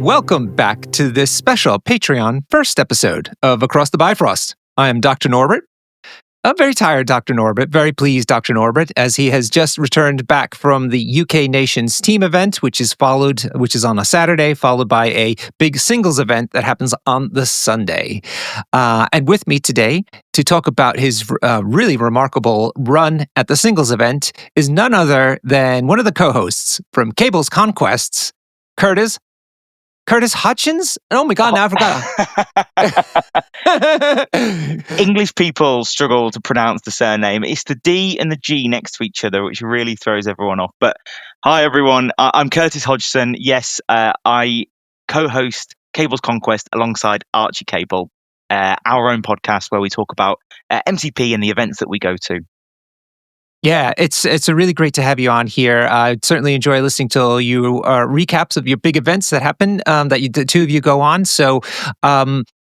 Welcome back to this special Patreon first episode of Across the Bifrost. I am Dr. Norbert, a very tired Dr. Norbert, very pleased Dr. Norbert, as he has just returned back from the UK Nations team event, which is on a Saturday, followed by a big singles event that happens on the Sunday. And with me today to talk about his really remarkable run at the singles event is none other than one of the co-hosts from Cable's Conquests, Curtis Hodgson? Oh my God, now I forgot. English people struggle to pronounce the surname. It's the D and the G next to each other, which really throws everyone off. But hi, everyone. I'm Curtis Hodgson. Yes, I co-host Cable's Conquest alongside Archie Cable, our own podcast where we talk about MCP and the events that we go to. Yeah, it's a really great to have you on here. I certainly enjoy listening to you recaps of your big events that happen that the two of you go on. So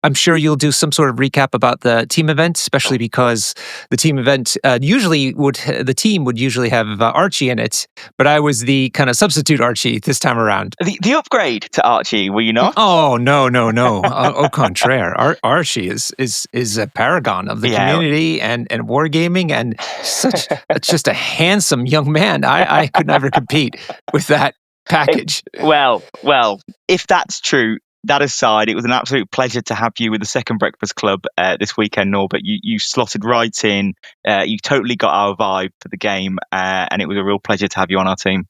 I'm sure you'll do some sort of recap about the team event, especially because the team event the team would usually have Archie in it, but I was the kind of substitute Archie this time around. The upgrade to Archie, were you not? Oh no! Au contraire, Archie is a paragon of the community and wargaming, and just a handsome young man. I could never compete with that package. Well, if that's true. That aside, it was an absolute pleasure to have you with the Second Breakfast Club this weekend, Norbert. You slotted right in. You totally got our vibe for the game, and it was a real pleasure to have you on our team.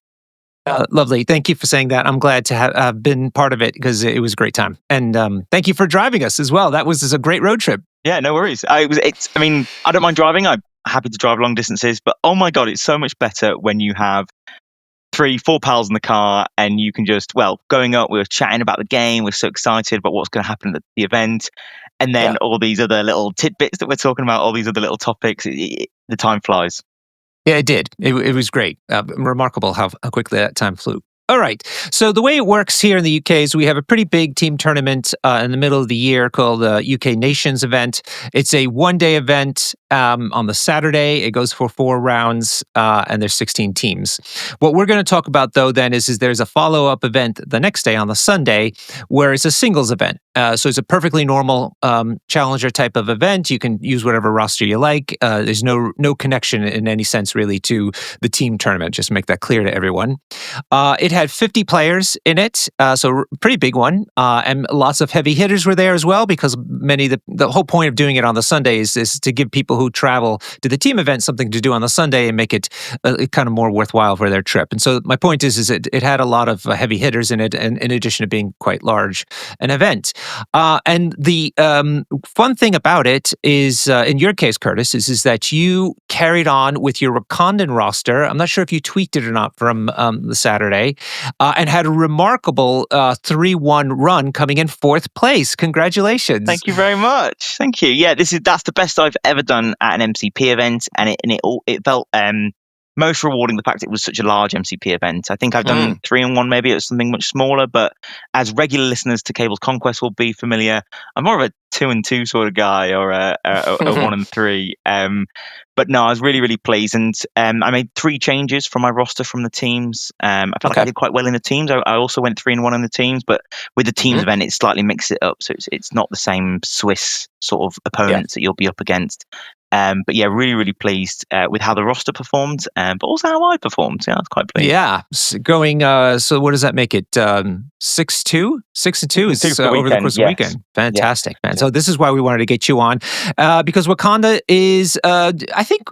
Lovely. Thank you for saying that. I'm glad to have been part of it because it was a great time. And thank you for driving us as well. That was a great road trip. Yeah, no worries. I don't mind driving. I'm happy to drive long distances, but oh my God, it's so much better when you have 3-4 pals in the car and you can just, going up, we were chatting about the game, we're so excited about what's going to happen at the event, and then all these other little tidbits that we're talking about, all these other little topics, the time flies. Yeah, it did. It was great. Remarkable how quickly that time flew. All right. So the way it works here in the UK is we have a pretty big team tournament in the middle of the year called the UK Nations event. It's a one-day event on the Saturday. It goes for 4 rounds, and there's 16 teams. What we're going to talk about, though, then is there's a follow-up event the next day on the Sunday where it's a singles event. So it's a perfectly normal challenger type of event. You can use whatever roster you like. There's no connection in any sense, really, to the team tournament. Just to make that clear to everyone. It had 50 players in it, so a pretty big one, and lots of heavy hitters were there as well, because the whole point of doing it on the Sunday is to give people who travel to the team event something to do on the Sunday and make it kind of more worthwhile for their trip. And so my point is it had a lot of heavy hitters in it, and in addition to being quite large an event. And the fun thing about it is, in your case, Curtis, is that you carried on with your Wakandan roster. I'm not sure if you tweaked it or not from the Saturday, and had a remarkable 3-1 run, coming in 4th place. Congratulations! Thank you very much. Thank you. Yeah, that's the best I've ever done at an MCP event, and it felt most rewarding, the fact that it was such a large MCP event. I think I've done 3-1, maybe it was something much smaller, but as regular listeners to Cable's Conquest will be familiar, I'm more of a 2-2 sort of guy, or a 1-3. But no, I was really, really pleased, and I made 3 changes from my roster from the teams. I felt like I did quite well in the teams. I also went 3-1 in the teams, but with the teams event, it slightly mixed it up, so it's not the same Swiss sort of opponents that you'll be up against. But yeah, really, really pleased with how the roster performed, but also how I performed. Yeah, I was quite pleased. Yeah, going. So what does that make it? 6-2, 6-2 is over the course of the weekend. Fantastic, man. So this is why we wanted to get you on, because Wakanda is, I think,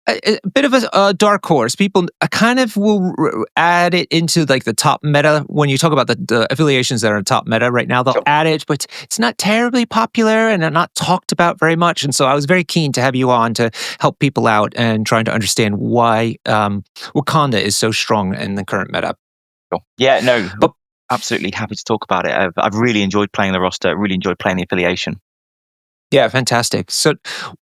a bit of a dark horse. People kind of will add it into like the top meta when you talk about the affiliations that are in top meta right now. They'll add it, but it's not terribly popular and not talked about very much. And so I was very keen to have you on to help people out and trying to understand why Wakanda is so strong in the current meta. Yeah, no, but absolutely happy to talk about it. I've really enjoyed playing the roster. Really enjoyed playing the affiliation. Yeah, fantastic. So,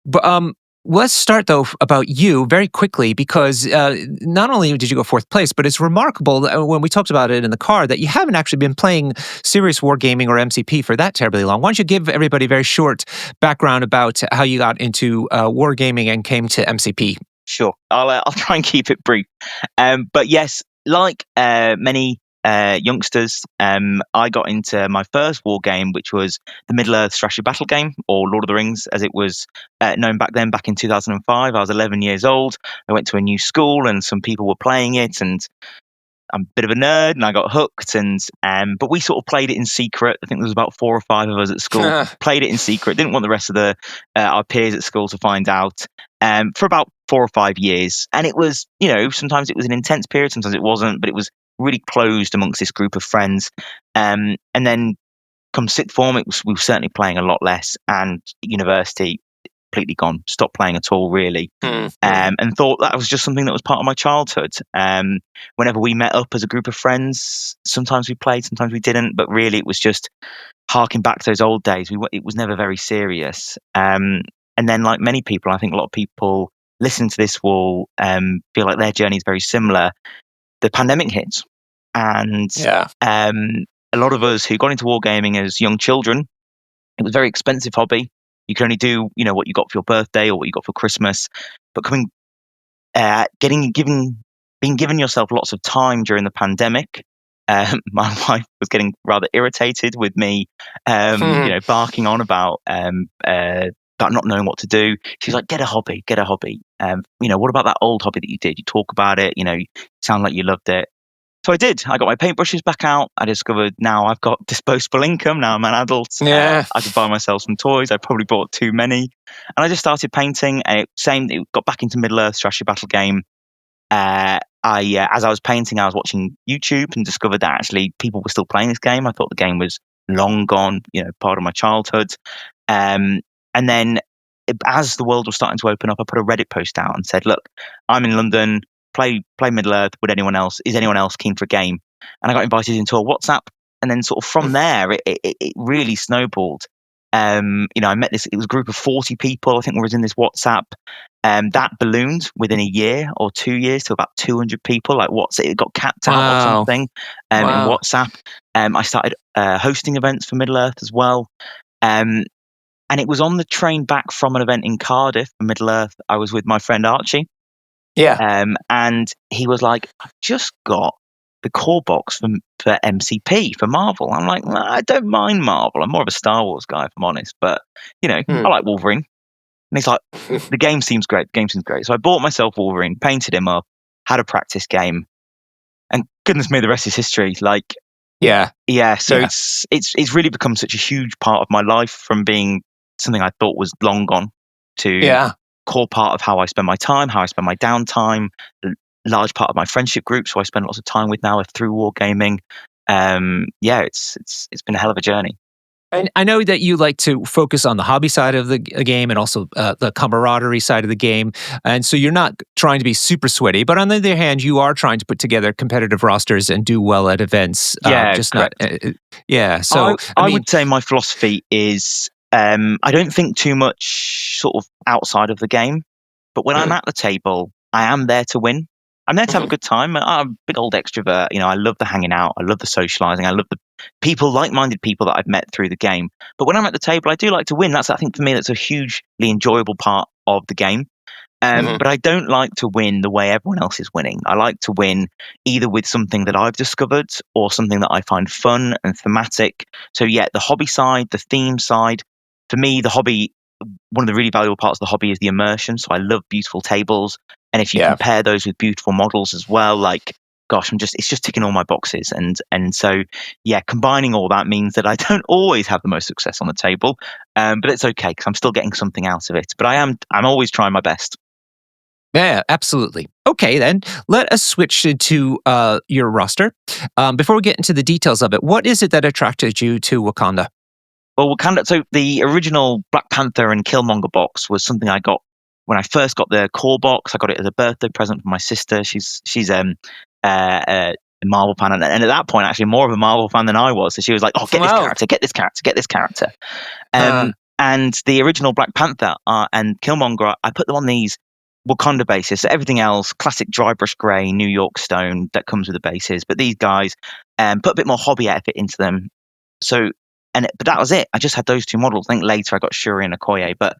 but let's start though about you very quickly, because not only did you go 4th place, but it's remarkable when we talked about it in the car that you haven't actually been playing serious wargaming or MCP for that terribly long. Why don't you give everybody a very short background about how you got into wargaming and came to MCP? Sure, I'll try and keep it brief. But yes, like many youngsters, I got into my first war game, which was the Middle-earth strategy battle game, or Lord of the Rings, as it was known back then. Back in 2005, I was 11 years old. I went to a new school, and some people were playing it, and I'm a bit of a nerd, and I got hooked. And but we sort of played it in secret. I think there was about 4 or 5 of us at school. Played it in secret. Didn't want the rest of the our peers at school to find out. For about 4 or 5 years, and it was, sometimes it was an intense period, sometimes it wasn't, but it was really closed amongst this group of friends. And then come sixth form, we were certainly playing a lot less, and university completely gone, stopped playing at all, really. And thought that was just something that was part of my childhood. Whenever we met up as a group of friends, sometimes we played, sometimes we didn't, but really it was just harking back to those old days. It was never very serious. And then, like many people, I think a lot of people listening to this will feel like their journey is very similar. The pandemic hit, and a lot of us who got into wargaming as young children, it was a very expensive hobby. You can only do, what you got for your birthday or what you got for Christmas. But being given yourself lots of time during the pandemic. My wife was getting rather irritated with me, barking on about not knowing what to do. She's like, get a hobby. What about that old hobby that you did? You talk about it, you sound like you loved it. So I did. I got my paintbrushes back out. I discovered now I've got disposable income. Now I'm an adult. I could buy myself some toys. I probably bought too many. And I just started painting. It got back into Middle-earth strategy battle game. As I was painting, I was watching YouTube and discovered that actually people were still playing this game. I thought the game was long gone, part of my childhood. And then as the world was starting to open up, I put a Reddit post out and said, look, I'm in London, play Middle-earth. Is anyone else keen for a game? And I got invited into a WhatsApp. And then sort of from there, it really snowballed. I met it was a group of 40 people, I think, was in this WhatsApp. That ballooned within a year or 2 years to about 200 people. Like it got capped out or something in WhatsApp. I started hosting events for Middle-earth as well. And it was on the train back from an event in Cardiff for Middle-earth. I was with my friend Archie. Yeah. And he was like, I've just got the core box for MCP, for Marvel. I'm like, I don't mind Marvel. I'm more of a Star Wars guy, if I'm honest. But, I like Wolverine. And he's like, the game seems great. So I bought myself Wolverine, painted him up, had a practice game. And goodness me, the rest is history. Like, so it's really become such a huge part of my life, from being something I thought was long gone to core part of how I spend my time, how I spend my downtime, a large part of my friendship group. So I spend lots of time with now through wargaming. It's been a hell of a journey. And I know that you like to focus on the hobby side of the game and also the camaraderie side of the game. And so you're not trying to be super sweaty, but on the other hand, you are trying to put together competitive rosters and do well at events. So I would say my philosophy is I don't think too much sort of outside of the game, but when I'm at the table, I am there to win. I'm there to have a good time. I'm a big old extrovert. I love the hanging out. I love the socializing. I love the people, like-minded people that I've met through the game. But when I'm at the table, I do like to win. I think for me, that's a hugely enjoyable part of the game. But I don't like to win the way everyone else is winning. I like to win either with something that I've discovered or something that I find fun and thematic. So the hobby side, the theme side. For me, the hobby, one of the really valuable parts of the hobby is the immersion. So I love beautiful tables. And if you compare those with beautiful models as well, like, gosh, it's just ticking all my boxes. And so, combining all that means that I don't always have the most success on the table. But it's okay, because I'm still getting something out of it. But I'm always trying my best. Yeah, absolutely. Okay, then let us switch to your roster. Before we get into the details of it, what is it that attracted you to Wakanda? Well, Wakanda, so the original Black Panther and Killmonger box was something I got when I first got the core box. I got it as a birthday present from my sister. She's a Marvel fan, and at that point, actually more of a Marvel fan than I was. So she was like, "Oh, get this character." And the original Black Panther and Killmonger, I put them on these Wakanda bases. So everything else, classic dry brush grey, New York stone that comes with the bases. But these guys put a bit more hobby effort into them. So, but that was it. I just had those two models. I think later I got Shuri and Okoye, but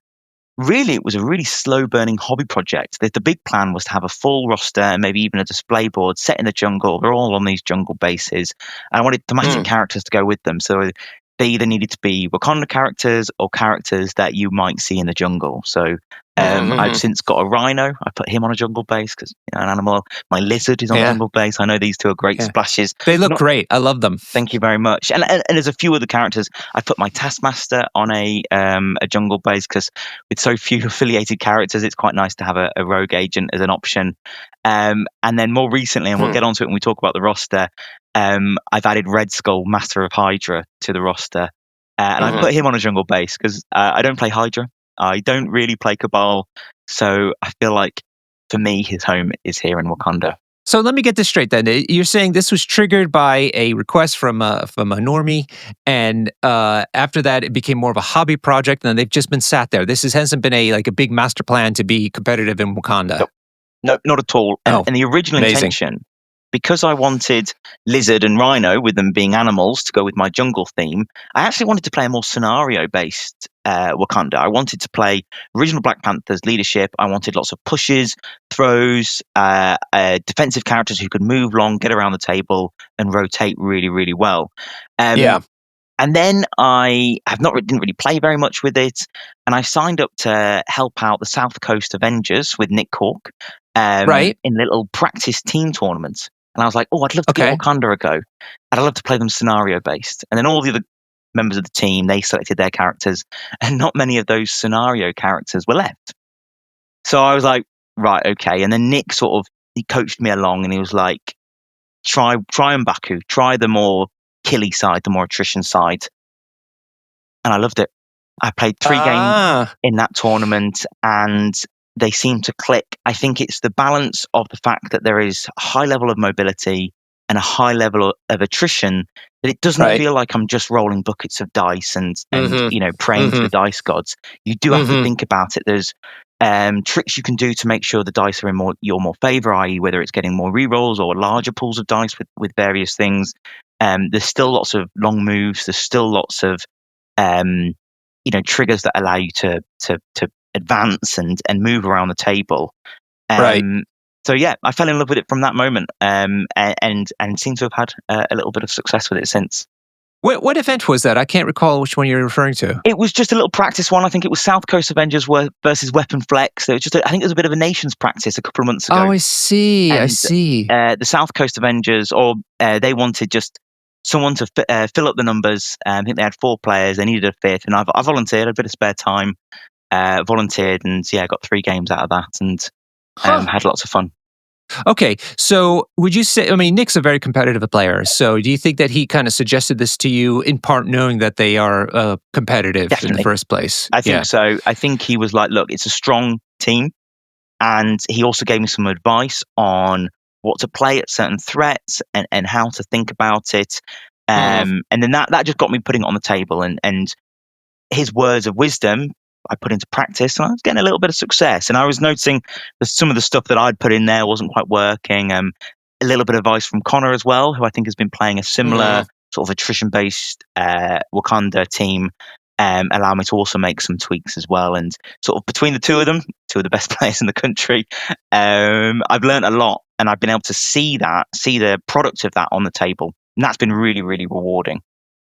really, it was a really slow-burning hobby project. The big plan was to have a full roster and maybe even a display board set in the jungle. They're all on these jungle bases. And I wanted thematic characters to go with them. So they either needed to be Wakanda characters or characters that you might see in the jungle. So I've since got a rhino. I put him on a jungle base because an animal. My lizard is on a jungle base. I know these two are great splashes. They look great. I love them. Thank you very much. And there's a few other characters. I put my Taskmaster on a jungle base because with so few affiliated characters, it's quite nice to have a rogue agent as an option. And then more recently, and we'll get onto it when we talk about the roster, I've added Red Skull, Master of Hydra, to the roster. And I put him on a jungle base because I don't play Hydra. I don't really play Cabal. So I feel like, for me, his home is here in Wakanda. So let me get this straight then. You're saying this was triggered by a request from a normie, and after that it became more of a hobby project, and they've just been sat there. This hasn't been a big master plan to be competitive in Wakanda. No, not at all. And the original intention, because I wanted Lizard and Rhino, with them being animals, to go with my jungle theme, I actually wanted to play a more scenario-based Wakanda. I wanted to play original Black Panther's leadership. I wanted lots of pushes, throws, defensive characters who could move long, get around the table, and rotate really, really well. And then I didn't really play very much with it, and I signed up to help out the South Coast Avengers with Nick Cork in little practice team tournaments. And I was like, I'd love to give Wakanda a go. And I'd love to play them scenario-based. And then all the other members of the team, they selected their characters, and not many of those scenario characters were left. So I was like, right, okay. And then Nick he coached me along, and he was like, try M'Baku, try the more killy side, the more attrition side. And I loved it. I played 3 games in that tournament, and they seem to click. I think it's the balance of the fact that there is a high level of mobility and a high level of attrition, that it doesn't feel like I'm just rolling buckets of dice and praying to the dice gods. You do have to think about it. There's tricks you can do to make sure the dice are in your more favor, i.e. whether it's getting more rerolls or larger pools of dice with various things. There's still lots of long moves. There's still lots of triggers that allow you to advance and move around the table. So yeah, I fell in love with it from that moment, and seem to have had a little bit of success with it since. What event was that? I can't recall which one you're referring to. It was just a little practice one. I think it was South Coast Avengers versus Weapon Flex. It was I think it was a bit of a nations practice a couple of months ago. Oh, I see. And, I see. The South Coast Avengers, they wanted just someone to fill up the numbers. I think they had 4 players. They needed a 5th, and I volunteered. I had a bit of spare time. Volunteered, and got 3 games out of that, and had lots of fun. Okay, so would you say, Nick's a very competitive player, so do you think that he kind of suggested this to you in part knowing that they are competitive in the first place? I think so. I think he was like, look, it's a strong team, and he also gave me some advice on what to play at certain threats and how to think about it. And then that just got me putting it on the table, and his words of wisdom I put into practice, and I was getting a little bit of success. And I was noticing that some of the stuff that I'd put in there wasn't quite working. A little bit of advice from Connor as well, who I think has been playing a similar sort of attrition-based Wakanda team, allow me to also make some tweaks as well. And sort of between the two of them, 2 of the best players in the country, I've learned a lot, and I've been able to see the product of that on the table. And that's been really, really rewarding.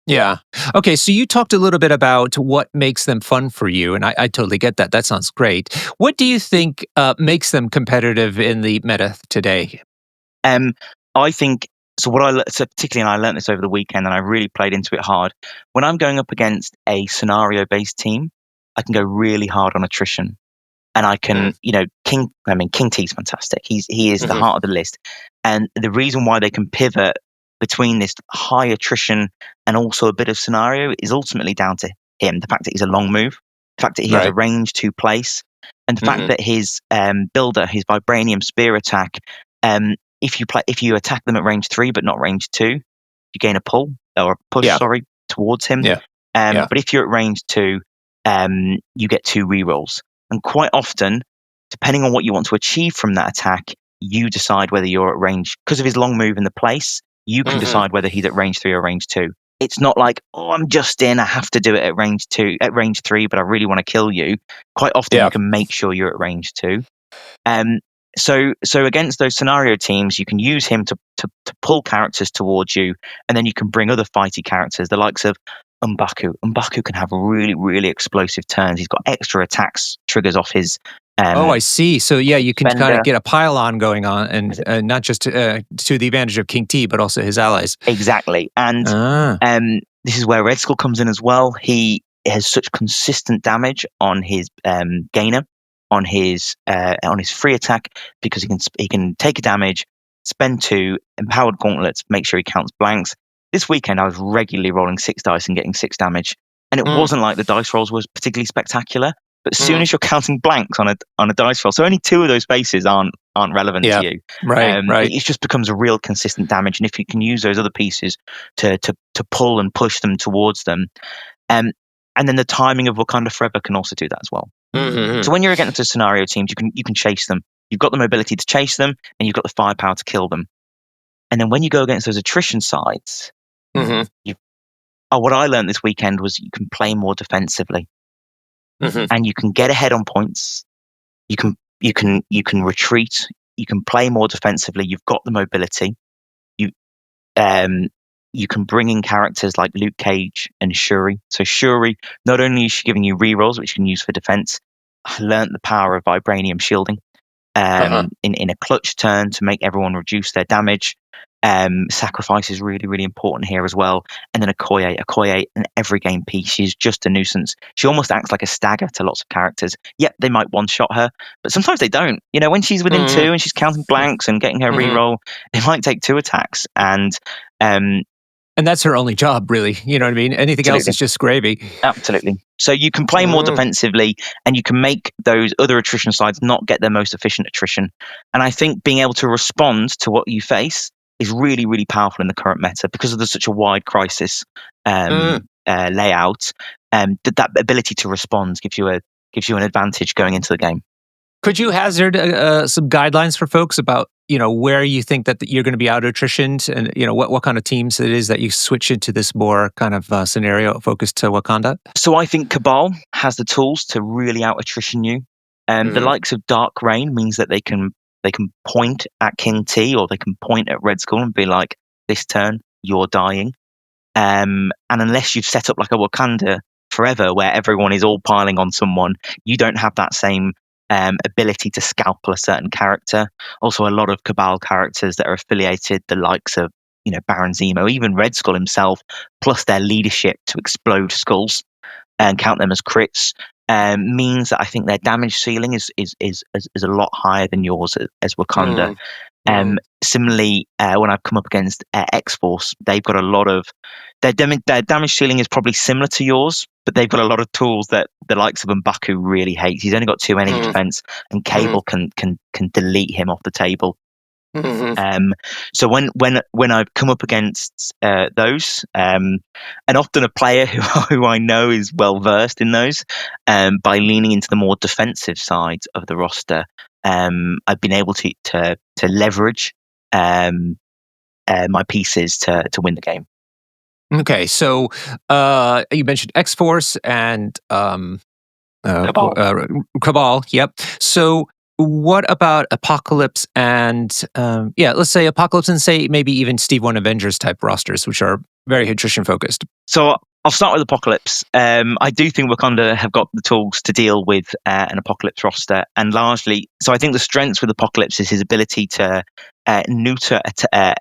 Yeah. Okay, so you talked a little bit about what makes them fun for you, and I totally get that. That sounds great. What do you think makes them competitive in the meta today? I think, particularly, and I learned this over the weekend, and I really played into it hard. When I'm going up against a scenario-based team, I can go really hard on attrition. And I can, King T's fantastic. He is the heart of the list. And the reason why they can pivot between this high attrition and also a bit of scenario is ultimately down to him. The fact that he's a long move, the fact that he has a range to place, and the fact that his builder, his Vibranium spear attack, if you attack them at range 3 but not range 2, you gain a pull or a push, towards him. But if you're at range 2, you get 2 rerolls. And quite often, depending on what you want to achieve from that attack, you decide whether you're at range, because of his long move in the place. You can decide whether he's at range 3 or range 2. it's not like, oh, I'm just in, I have to do it at range 3, but I really want to kill you. Quite often you can make sure you're at range 2. So against those scenario teams, you can use him to pull characters towards you, and then you can bring other fighty characters, the likes of M'Baku. M'Baku can have really, really explosive turns. He's got extra attacks triggers off his. I see. So yeah, you can Bender. kind of get a pile-on going on, and not just to the advantage of King T, but also his allies. Exactly, and this is where Red Skull comes in as well. He has such consistent damage on his gainer, on his free attack, because he can take a damage, spend 2 empowered gauntlets, make sure he counts blanks. This weekend I was regularly rolling 6 dice and getting 6 damage, and it wasn't like the dice rolls was particularly spectacular. But as soon as you're counting blanks on a dice roll, so only 2 of those bases aren't relevant to you. Right. It just becomes a real consistent damage, and if you can use those other pieces to pull and push them towards them, and then the timing of Wakanda Forever can also do that as well. Mm-hmm. So when you're against the scenario teams, you can chase them. You've got the mobility to chase them, and you've got the firepower to kill them. And then when you go against those attrition sides, what I learned this weekend was you can play more defensively. And you can get ahead on points. You can retreat. You can play more defensively. You've got the mobility. You can bring in characters like Luke Cage and Shuri. So Shuri, not only is she giving you rerolls, which you can use for defense, I learned the power of Vibranium Shielding in a clutch turn to make everyone reduce their damage. Sacrifice is really, really important here as well. And then Okoye, in every game piece, she's just a nuisance. She almost acts like a stagger to lots of characters. Yep, they might one-shot her, but sometimes they don't. You know, when she's within 2 and she's counting blanks and getting her reroll, it might take 2 attacks. And that's her only job, really. You know what I mean? Anything else is just gravy. Absolutely. So you can play more defensively, and you can make those other attrition sides not get their most efficient attrition. And I think being able to respond to what you face is really, really powerful in the current meta because there's such a wide crisis layout. That ability to respond gives you an advantage going into the game. Could you hazard some guidelines for folks about where you think that you're going to be out attritioned, and what kind of teams it is that you switch into this more kind of scenario focused to Wakanda? So I think Cabal has the tools to really out attrition you. The likes of Dark Reign means that they can point at King T, or they can point at Red Skull and be like, this turn, you're dying. And unless you've set up like a Wakanda Forever where everyone is all piling on someone, you don't have that same ability to scalpel a certain character. Also, a lot of Cabal characters that are affiliated, the likes of Baron Zemo, even Red Skull himself, plus their leadership to explode skulls and count them as crits, means that I think their damage ceiling is a lot higher than yours as Wakanda. Similarly, when I've come up against X-Force, they've got a lot of their damage ceiling is probably similar to yours, but they've got a lot of tools that the likes of M'Baku really hates. He's only got 2 energy defense, and Cable can delete him off the table. So when I've come up against those, and often a player who I know is well versed in those, by leaning into the more defensive side of the roster, I've been able to leverage my pieces to win the game. Okay, so you mentioned X-Force and Cabal. Yep. So what about Apocalypse and let's say Apocalypse and say maybe even Steve 1 Avengers type rosters, which are very attrition focused? So I'll start with Apocalypse. I do think Wakanda have got the tools to deal with an Apocalypse roster, and largely, so I think the strengths with Apocalypse is his ability to neuter a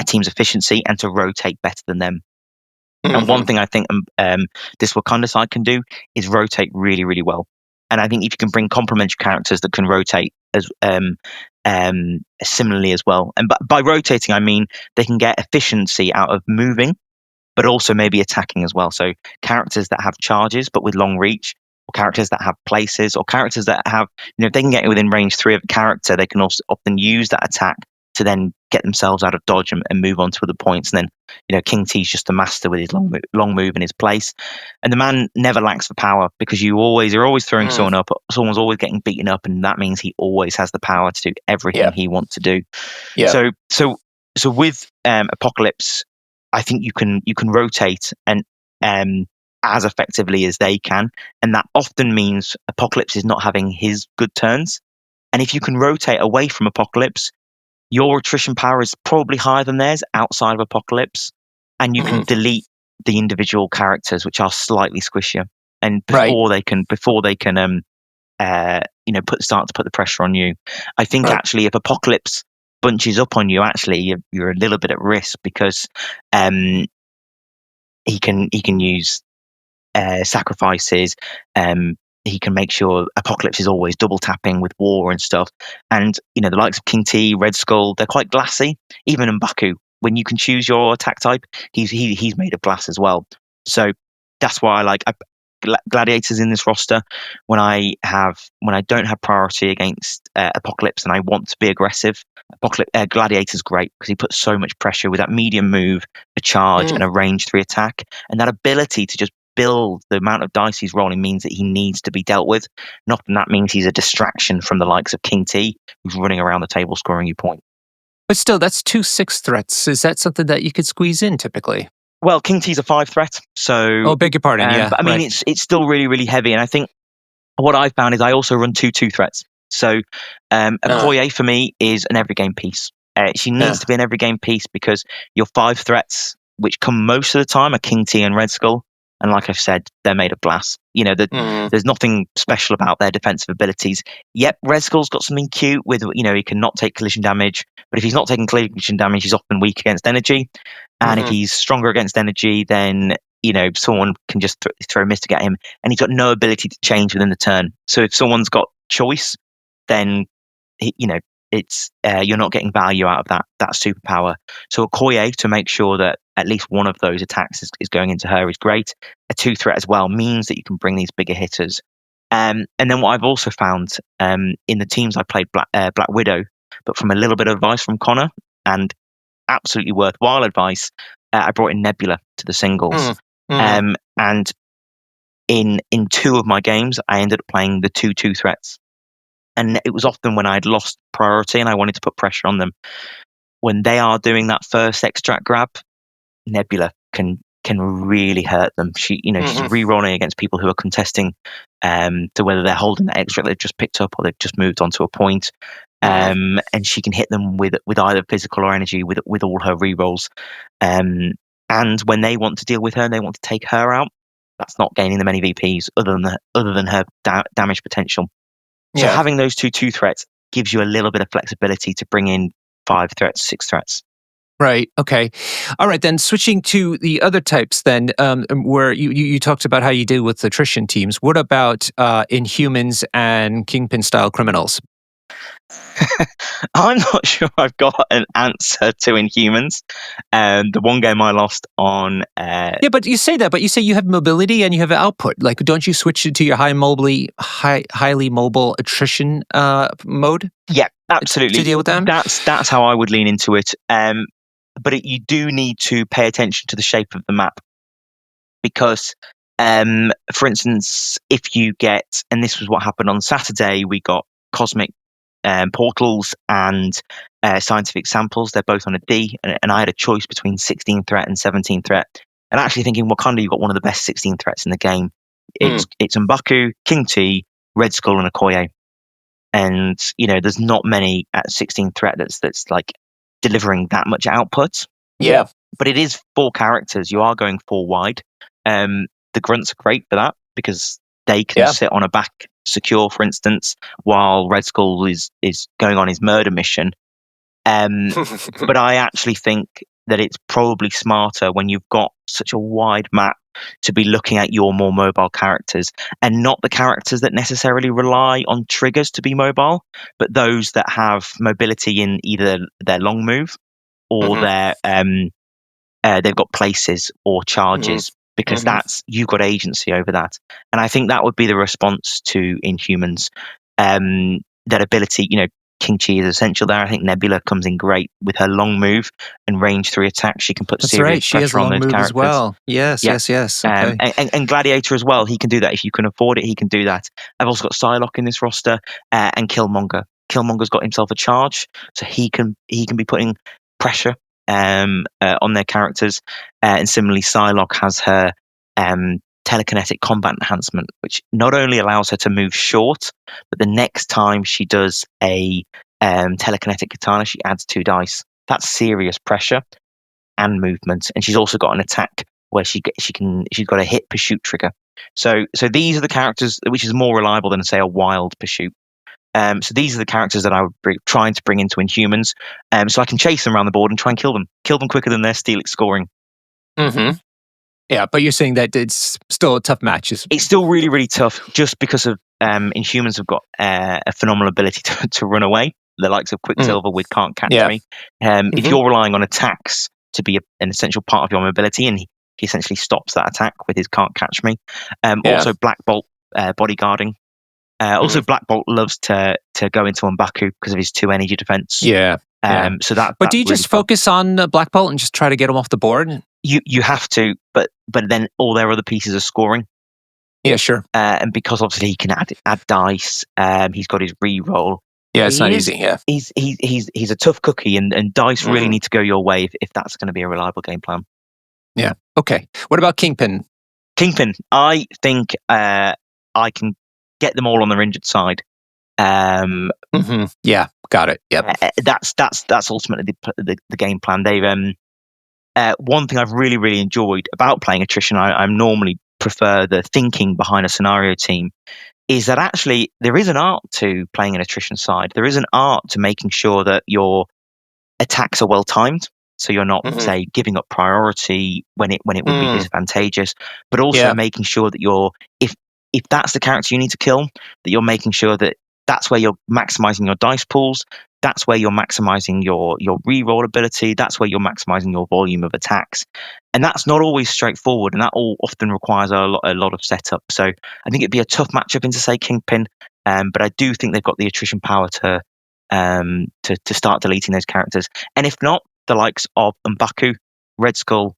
team's efficiency and to rotate better than them. And one thing I think this Wakanda side can do is rotate really, really well. And I think if you can bring complementary characters that can rotate as similarly as well, and by rotating I mean they can get efficiency out of moving, but also maybe attacking as well. So characters that have charges but with long reach, or characters that have places, or characters that have, if they can get within range 3 of a character, they can also often use that attack to then get themselves out of dodge and move on to other points. And then, King T's just a master with his long move in his place. And the man never lacks for power because you're always throwing someone up. Someone's always getting beaten up, and that means he always has the power to do everything he wants to do. So with Apocalypse, I think you can rotate and as effectively as they can, and that often means Apocalypse is not having his good turns. And if you can rotate away from Apocalypse, your attrition power is probably higher than theirs outside of Apocalypse, and you can delete the individual characters which are slightly squishier, and before they can start to put the pressure on you. I think actually if Apocalypse bunches up on you, actually you're a little bit at risk, because he can use sacrifices. He can make sure Apocalypse is always double tapping with war and stuff. And the likes of King T, Red Skull, they're quite glassy. Even M'Baku, when you can choose your attack type, he's made of glass as well. So that's why I like Gladiators in this roster. When I don't have priority against Apocalypse and I want to be aggressive, Gladiator's great because he puts so much pressure with that medium move, a charge, and a range 3 attack, and that ability to just build the amount of dice he's rolling means that he needs to be dealt with. Not that means he's a distraction from the likes of King T, who's running around the table scoring you points. But still, that's 2 6 threats. Is that something that you could squeeze in typically? Well, King T's a 5 threat, so beg your pardon. Yeah, but I mean it's still really, really heavy, and I think what I've found is I also run 2 2 threats. So Okoye for me is an every game piece. She needs to be an every game piece because your 5 threats, which come most of the time, are King T and Red Skull. And like I've said, they're made of glass. There's nothing special about their defensive abilities. Yep, Red Skull's got something cute with, he can not take collision damage. But if he's not taking collision damage, he's often weak against energy. And if he's stronger against energy, then, someone can just throw Mystic at him. And he's got no ability to change within the turn. So if someone's got choice, then, it's you're not getting value out of that superpower. So Okoye, to make sure that at least one of those attacks is going into her, is great. A 2 threat as well means that you can bring these bigger hitters. And then what I've also found in the teams I played Black Widow, but from a little bit of advice from Connor and absolutely worthwhile advice, I brought in Nebula to the singles. And in 2 of my games, I ended up playing the 2 2 threats. And it was often when I'd lost priority and I wanted to put pressure on them. When they are doing that first extract grab, Nebula can really hurt them. She's re-rolling against people who are contesting to whether they're holding that extract they've just picked up or they've just moved onto a point. And she can hit them with either physical or energy with all her re-rolls. And when they want to deal with her and they want to take her out, that's not gaining them any VPs other than her damage potential. So having those 2 2 threats gives you a little bit of flexibility to bring in 5 threats, 6 threats. Right. Okay. All right. Then switching to the other types then, where you talked about how you deal with attrition teams. What about Inhumans and Kingpin-style criminals? I'm not sure I've got an answer to Inhumans. The one game I lost on... Yeah, but you say that, but you say you have mobility and you have output. Like, don't you switch it to your highly mobile attrition mode? Yeah, absolutely. To deal with them? That's how I would lean into it. But you do need to pay attention to the shape of the map. Because, for instance, if you get... And this was what happened on Saturday, we got cosmic portals and scientific samples. They're both on a D, and I had a choice between 16 threat and 17 threat. And actually thinking, Wakanda, you've got one of the best 16 threats in the game. It's M'Baku, King T, Red Skull, and Okoye. And there's not many at 16 threat that's like delivering that much output. Yeah, but it is 4 characters. You are going 4 wide. The grunts are great for that because they can sit on a back secure, for instance, while Red Skull is going on his murder mission. But I actually think that it's probably smarter when you've got such a wide map to be looking at your more mobile characters and not the characters that necessarily rely on triggers to be mobile, but those that have mobility in either their long move or they've got places or charges. Because you've got agency over that. And I think that would be the response to Inhumans. That ability, King Chi is essential there. I think Nebula comes in great with her long move and range 3 attacks. She can put serious pressure on those characters. As well. Yes. Okay. And Gladiator as well. He can do that. If you can afford it, he can do that. I've also got Psylock in this roster and Killmonger. Killmonger's got himself a charge, so he can be putting pressure on their characters. And similarly, Psylock has her telekinetic combat enhancement, which not only allows her to move short, but the next time she does a telekinetic katana, she adds 2 dice. That's serious pressure and movement. And she's also got an attack where she's got a hit pursuit trigger. So these are the characters which is more reliable than, say, a wild pursuit. So these are the characters that I would be trying to bring into Inhumans, so I can chase them around the board and try and kill them quicker than their Steelix scoring. Mm-hmm. Yeah, but you're saying that it's still a tough match. It's still really, really tough, just because of Inhumans have got a phenomenal ability to run away. The likes of Quicksilver with Can't Catch Me. If you're relying on attacks to be an essential part of your mobility, and he essentially stops that attack with his Can't Catch Me. Also, Black Bolt bodyguarding. Also, Black Bolt loves to go into M'Baku because of his 2 energy defense. So that. But do you just focus on Black Bolt and just try to get him off the board? You have to, but then all their other pieces are scoring. Yeah, sure. And because obviously he can add dice, he's got his reroll. Yeah, it's not easy. Yeah, he's a tough cookie, and dice really need to go your way if that's going to be a reliable game plan. Yeah. Okay. What about Kingpin? Kingpin, I think I can get them all on their injured side. Yeah, got it. Yep. That's ultimately the game plan. They've one thing I've really, really enjoyed about playing attrition, I normally prefer the thinking behind a scenario team, is that actually there is an art to playing an attrition side. There is an art to making sure that your attacks are well timed, so you're not, say, giving up priority when it would be disadvantageous, but also making sure that if that's the character you need to kill, that you're making sure that that's where you're maximizing your dice pools, that's where you're maximizing your reroll ability, that's where you're maximizing your volume of attacks. And that's not always straightforward, and that all often requires a lot of setup. So I think it'd be a tough matchup into, say, Kingpin, but I do think they've got the attrition power to start deleting those characters. And if not, the likes of M'Baku, Red Skull,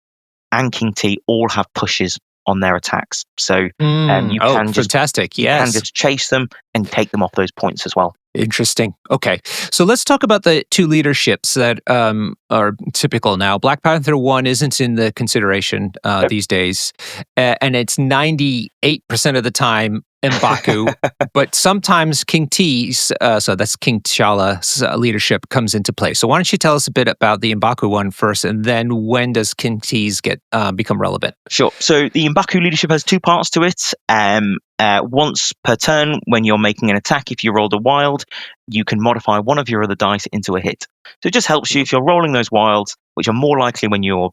and King T all have pushes on their attacks. So you can fantastic. You can just chase them and take them off those points as well. Interesting. Okay. So let's talk about the 2 leaderships that are typical now. Black Panther 1 isn't in the consideration these days. And it's 98% of the time M'Baku, but sometimes King T's, so that's King T'Challa's leadership comes into play. So why don't you tell us a bit about the M'Baku one first, and then when does King T's become relevant? Sure. So the M'Baku leadership has 2 parts to it. Once per turn, when you're making an attack, if you rolled a wild, you can modify one of your other dice into a hit. So it just helps you if you're rolling those wilds, which are more likely when you're,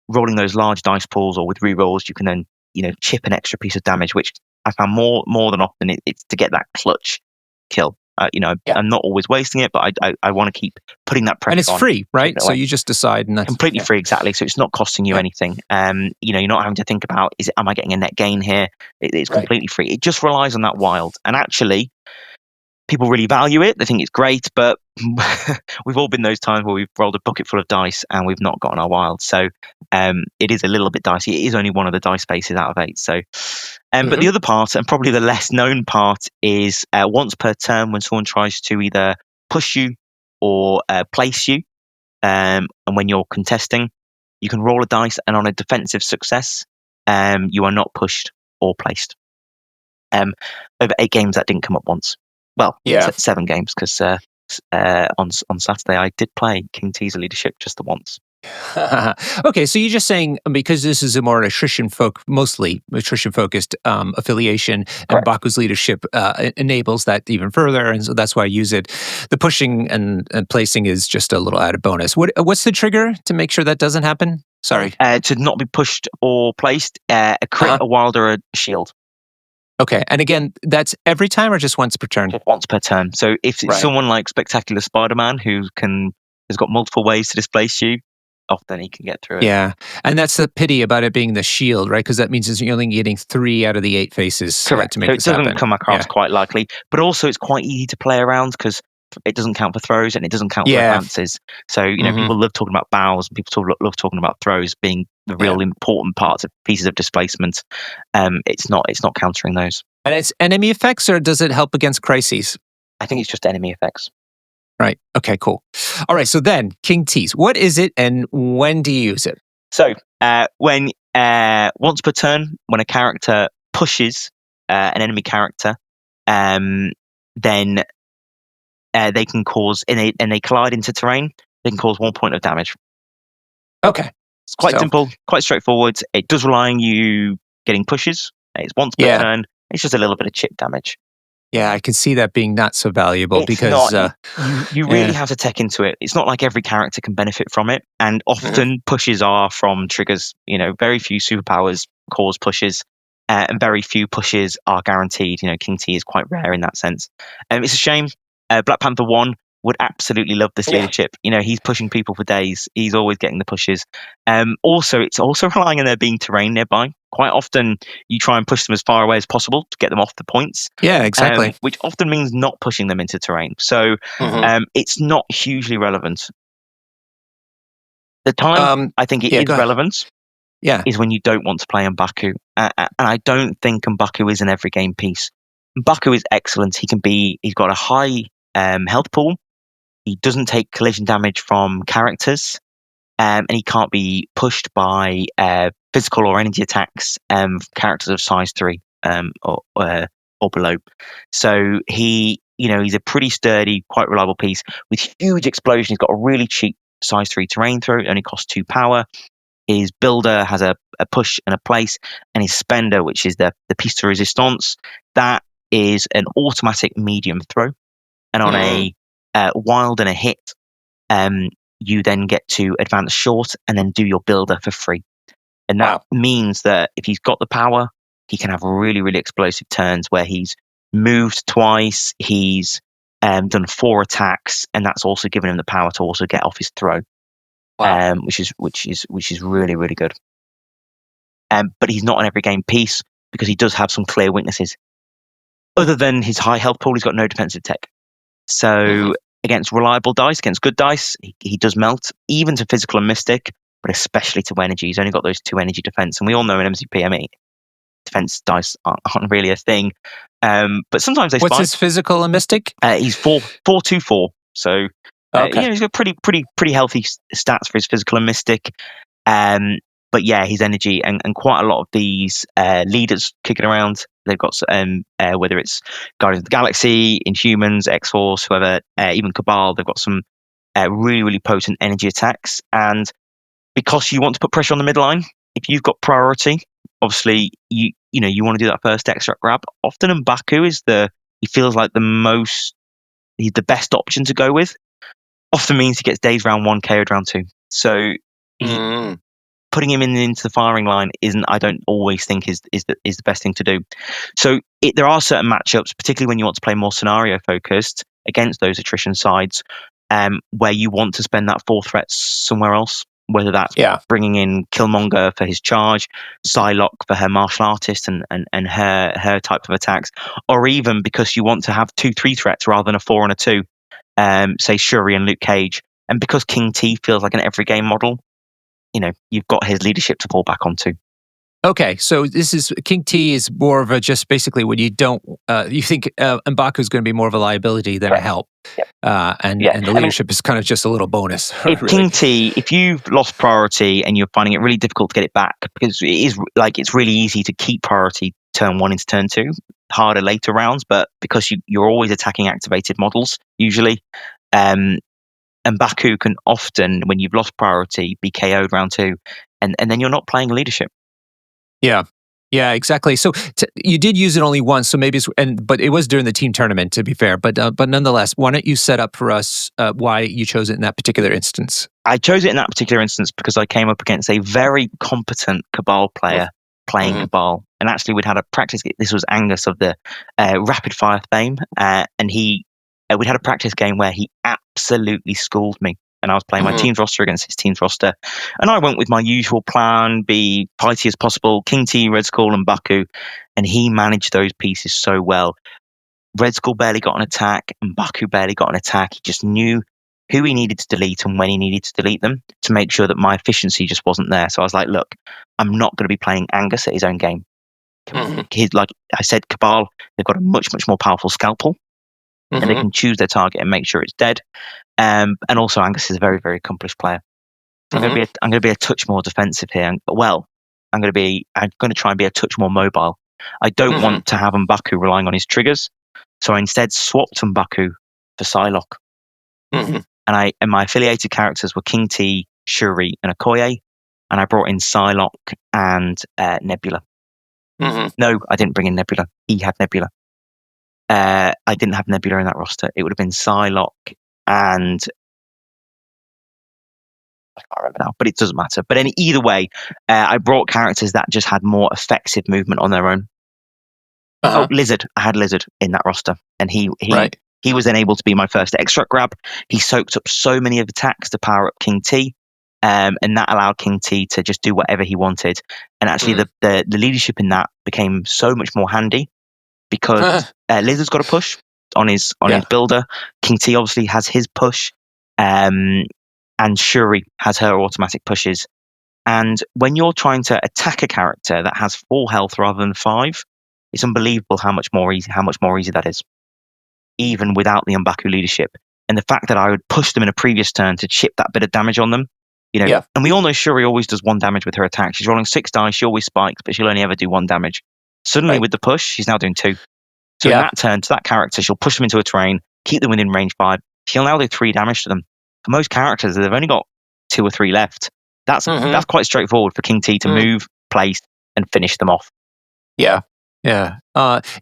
rolling those large dice pools or with rerolls, you can then, chip an extra piece of damage, which I found more than often it's to get that clutch kill. I'm not always wasting it, but I want to keep putting that pressure on. And it's free, right? So you just decide, and that's completely free, exactly. So it's not costing you anything. You're not having to think about, am I getting a net gain here? It's completely free. It just relies on that wild. And actually, people really value it. They think it's great, but we've all been those times where we've rolled a bucket full of dice and we've not gotten our wild. So it is a little bit dicey. It is only one of the dice spaces out of 8. So, but the other part, and probably the less known part, is once per turn when someone tries to either push you or place you, and when you're contesting, you can roll a dice, and on a defensive success, you are not pushed or placed. Over 8 games, that didn't come up once. Well, 7 games, because on Saturday I did play King T's leadership just the once. Okay, so you're just saying, because this is a more mostly attrition-focused affiliation, and M'Baku's leadership enables that even further, and so that's why I use it. The pushing and placing is just a little added bonus. What's the trigger to make sure that doesn't happen? Sorry. To not be pushed or placed, a crit, a wild, or a shield. Okay, and again, that's every time or just once per turn? Just once per turn. So if it's someone like Spectacular Spider-Man who has got multiple ways to displace you, often he can get through it. Yeah, and that's the pity about it being the shield, right? Because that means you're only getting 3 out of the 8 faces. Correct. To make so it doesn't come across quite likely, but also it's quite easy to play around because it doesn't count for throws and it doesn't count for advances. So people love talking about bows, and people love talking about throws being the real important parts of pieces of displacement. It's not countering those. And it's enemy effects, or does it help against crises? I think it's just enemy effects. Right. Okay, cool. All right, so then, King T's. What is it and when do you use it? So, when once per turn, when a character pushes an enemy character, then they can cause, and they collide into terrain, they can cause 1 point of damage. Okay. It's quite simple, quite straightforward. It does rely on you getting pushes. It's once per turn. It's just a little bit of chip damage. Yeah, I can see that being not so valuable It's because not, you really have to tech into it. It's not like every character can benefit from it, and often pushes are from triggers. Very few superpowers cause pushes, and very few pushes are guaranteed. King T is quite rare in that sense. It's a shame. Black Panther 1 would absolutely love this leadership. He's pushing people for days. He's always getting the pushes. Also, it's also relying on there being terrain nearby. Quite often, you try and push them as far away as possible to get them off the points. Yeah, exactly. Which often means not pushing them into terrain. So it's not hugely relevant. The time I think it is relevant is when you don't want to play M'Baku. And I don't think M'Baku is an every game piece. M'Baku is excellent. He's got a high health pool. He doesn't take collision damage from characters, and he can't be pushed by physical or energy attacks characters of size 3 or below. So he's a pretty sturdy, quite reliable piece with huge explosion. He's got a really cheap size 3 terrain throw. It only costs 2 power. His builder has a push and a place, and his spender, which is the piece de resistance, that is an automatic medium throw. And on a wild and a hit, you then get to advance short and then do your builder for free. And that means that if he's got the power, he can have really, really explosive turns where he's moved twice, he's done 4 attacks, and that's also given him the power to also get off his throw, which is really, really good. But he's not an every game piece because he does have some clear weaknesses. Other than his high health pool, he's got no defensive tech. So against reliable dice, against good dice, he does melt, even to physical and mystic, but especially to energy. He's only got those 2 energy defense, and we all know in MCP, defense dice aren't really a thing. But sometimes they spike. What's his physical and mystic? He's 4-2-4, so he's got pretty healthy stats for his physical and mystic. But yeah, his energy and quite a lot of these leaders kicking around. They've got whether it's Guardians of the Galaxy, Inhumans, X-Force, whoever, even Cabal. They've got some really, really potent energy attacks. And because you want to put pressure on the midline, if you've got priority, obviously you want to do that first extract grab. Often M'Baku he feels like he's the best option to go with. Often means he gets days round 1, KO'd round 2. So putting him into the firing line I don't always think is the best thing to do. So there are certain matchups, particularly when you want to play more scenario focused against those attrition sides, where you want to spend that 4 threats somewhere else. Whether that's bringing in Killmonger for his charge, Psylock for her martial artist and her type of attacks, or even because you want to have 2-3 threats rather than a 4 and a 2, say Shuri and Luke Cage. And because King T feels like an every game model, you've got his leadership to fall back onto. Okay, so this is King T is more of a just basically when you don't you think M'Baku is going to be more of a liability than a help, and the leadership is kind of just a little bonus. If really. King T, if you've lost priority and you're finding it really difficult to get it back, because it's really easy to keep priority turn 1 into turn 2, harder later rounds, but because you're always attacking activated models usually. M'Baku can often, when you've lost priority, be KO'd round 2, and then you're not playing leadership. Yeah, exactly. So you did use it only once, so maybe but it was during the team tournament, to be fair. But nonetheless, why don't you set up for us why you chose it in that particular instance? I chose it in that particular instance because I came up against a very competent Cabal player playing Cabal, and actually we'd had a practice. This was Angus of the Rapid Fire fame, and we'd had a practice game where he absolutely schooled me. And I was playing my team's roster against his team's roster. And I went with my usual plan, be fighty as possible, King T, Red Skull, and M'Baku. And he managed those pieces so well. Red Skull barely got an attack, and M'Baku barely got an attack. He just knew who he needed to delete and when he needed to delete them to make sure that my efficiency just wasn't there. So I was like, look, I'm not going to be playing Angus at his own game. Like I said, Cabal, they've got a much, much more powerful scalpel. and they can choose their target and make sure it's dead. And also, Angus is a very, very accomplished player. I'm going to be a touch more defensive here. I'm going to try and be a touch more mobile. I don't want to have M'Baku relying on his triggers, so I instead swapped M'Baku for Psylock. And my affiliated characters were King T, Shuri, and Okoye, and I brought in Psylock and Nebula. No, I didn't bring in Nebula. He had Nebula. I didn't have Nebula in that roster. It would have been Psylock and I can't remember now, but it doesn't matter. But either way, I brought characters that just had more effective movement on their own. Oh, Lizard. I had Lizard in that roster, and he was then able to be my first extract grab. He soaked up so many of the attacks to power up King T, and that allowed King T to just do whatever he wanted. And actually, the leadership in that became so much more handy because Lizard's got a push on his builder. King T obviously has his push, and Shuri has her automatic pushes. And when you're trying to attack a character that has 4 health rather than 5, it's unbelievable how much more easy that is, even without the M'Baku leadership. And the fact that I would push them in a previous turn to chip that bit of damage on them, And we all know Shuri always does 1 damage with her attack. She's rolling 6 dice, she always spikes, but she'll only ever do 1 damage. Suddenly with the push, she's now doing 2. So in that turn, to that character, she'll push them into a terrain, keep them within range 5. She'll now do 3 damage to them. For most characters, they've only got 2 or 3 left. That's quite straightforward for King T to move, place, and finish them off. Yeah.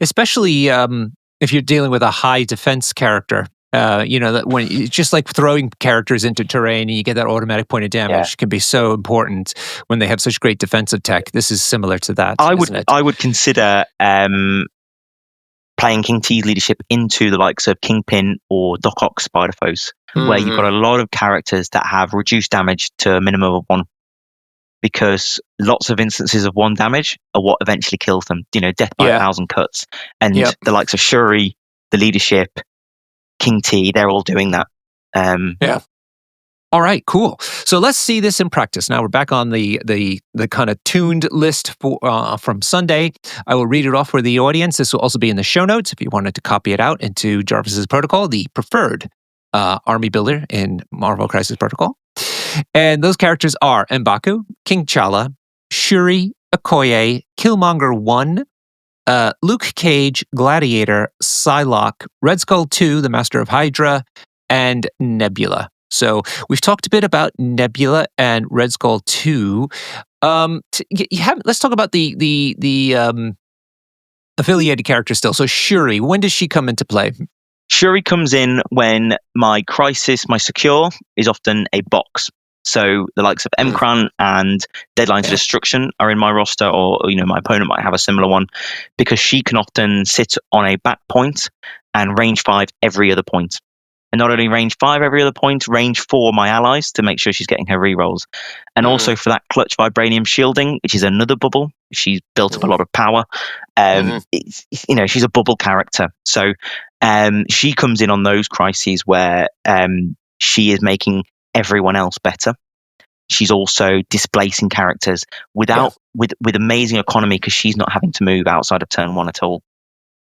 Especially if you're dealing with a high defense character. That when just like throwing characters into terrain and you get that automatic point of damage can be so important when they have such great defensive tech. This is similar to that. I would consider playing King T's leadership into the likes of Kingpin or Doc Ock Spider Foes, where you've got a lot of characters that have reduced damage to a minimum of 1. Because lots of instances of 1 damage are what eventually kills them. Death by 1,000 cuts. And the likes of Shuri, the leadership, King T, they're all doing that. All right, cool. So let's see this in practice. Now we're back on the kind of tuned list from Sunday. I will read it off for the audience. This will also be in the show notes if you wanted to copy it out into Jarvis's protocol, the preferred army builder in Marvel Crisis Protocol. And those characters are M'Baku, King T'Challa, Shuri, Okoye, Killmonger 1, Luke Cage, Gladiator, Psylock, Red Skull 2, the Master of Hydra, and Nebula. So we've talked a bit about Nebula and Red Skull 2. Let's talk about the affiliated character still. So Shuri, when does she come into play? Shuri comes in when my Crisis, my secure, is often a box. So the likes of M'Kran and Deadline to Destruction are in my roster, or my opponent might have a similar one, because she can often sit on a back point and range 5 every other point. And not only range 5 every other point, range 4 my allies to make sure she's getting her rerolls. And also for that clutch Vibranium Shielding, which is another bubble. She's built up a lot of power. She's a bubble character. So she comes in on those crises where she is making everyone else better. She's also displacing characters with amazing economy because she's not having to move outside of turn 1 at all.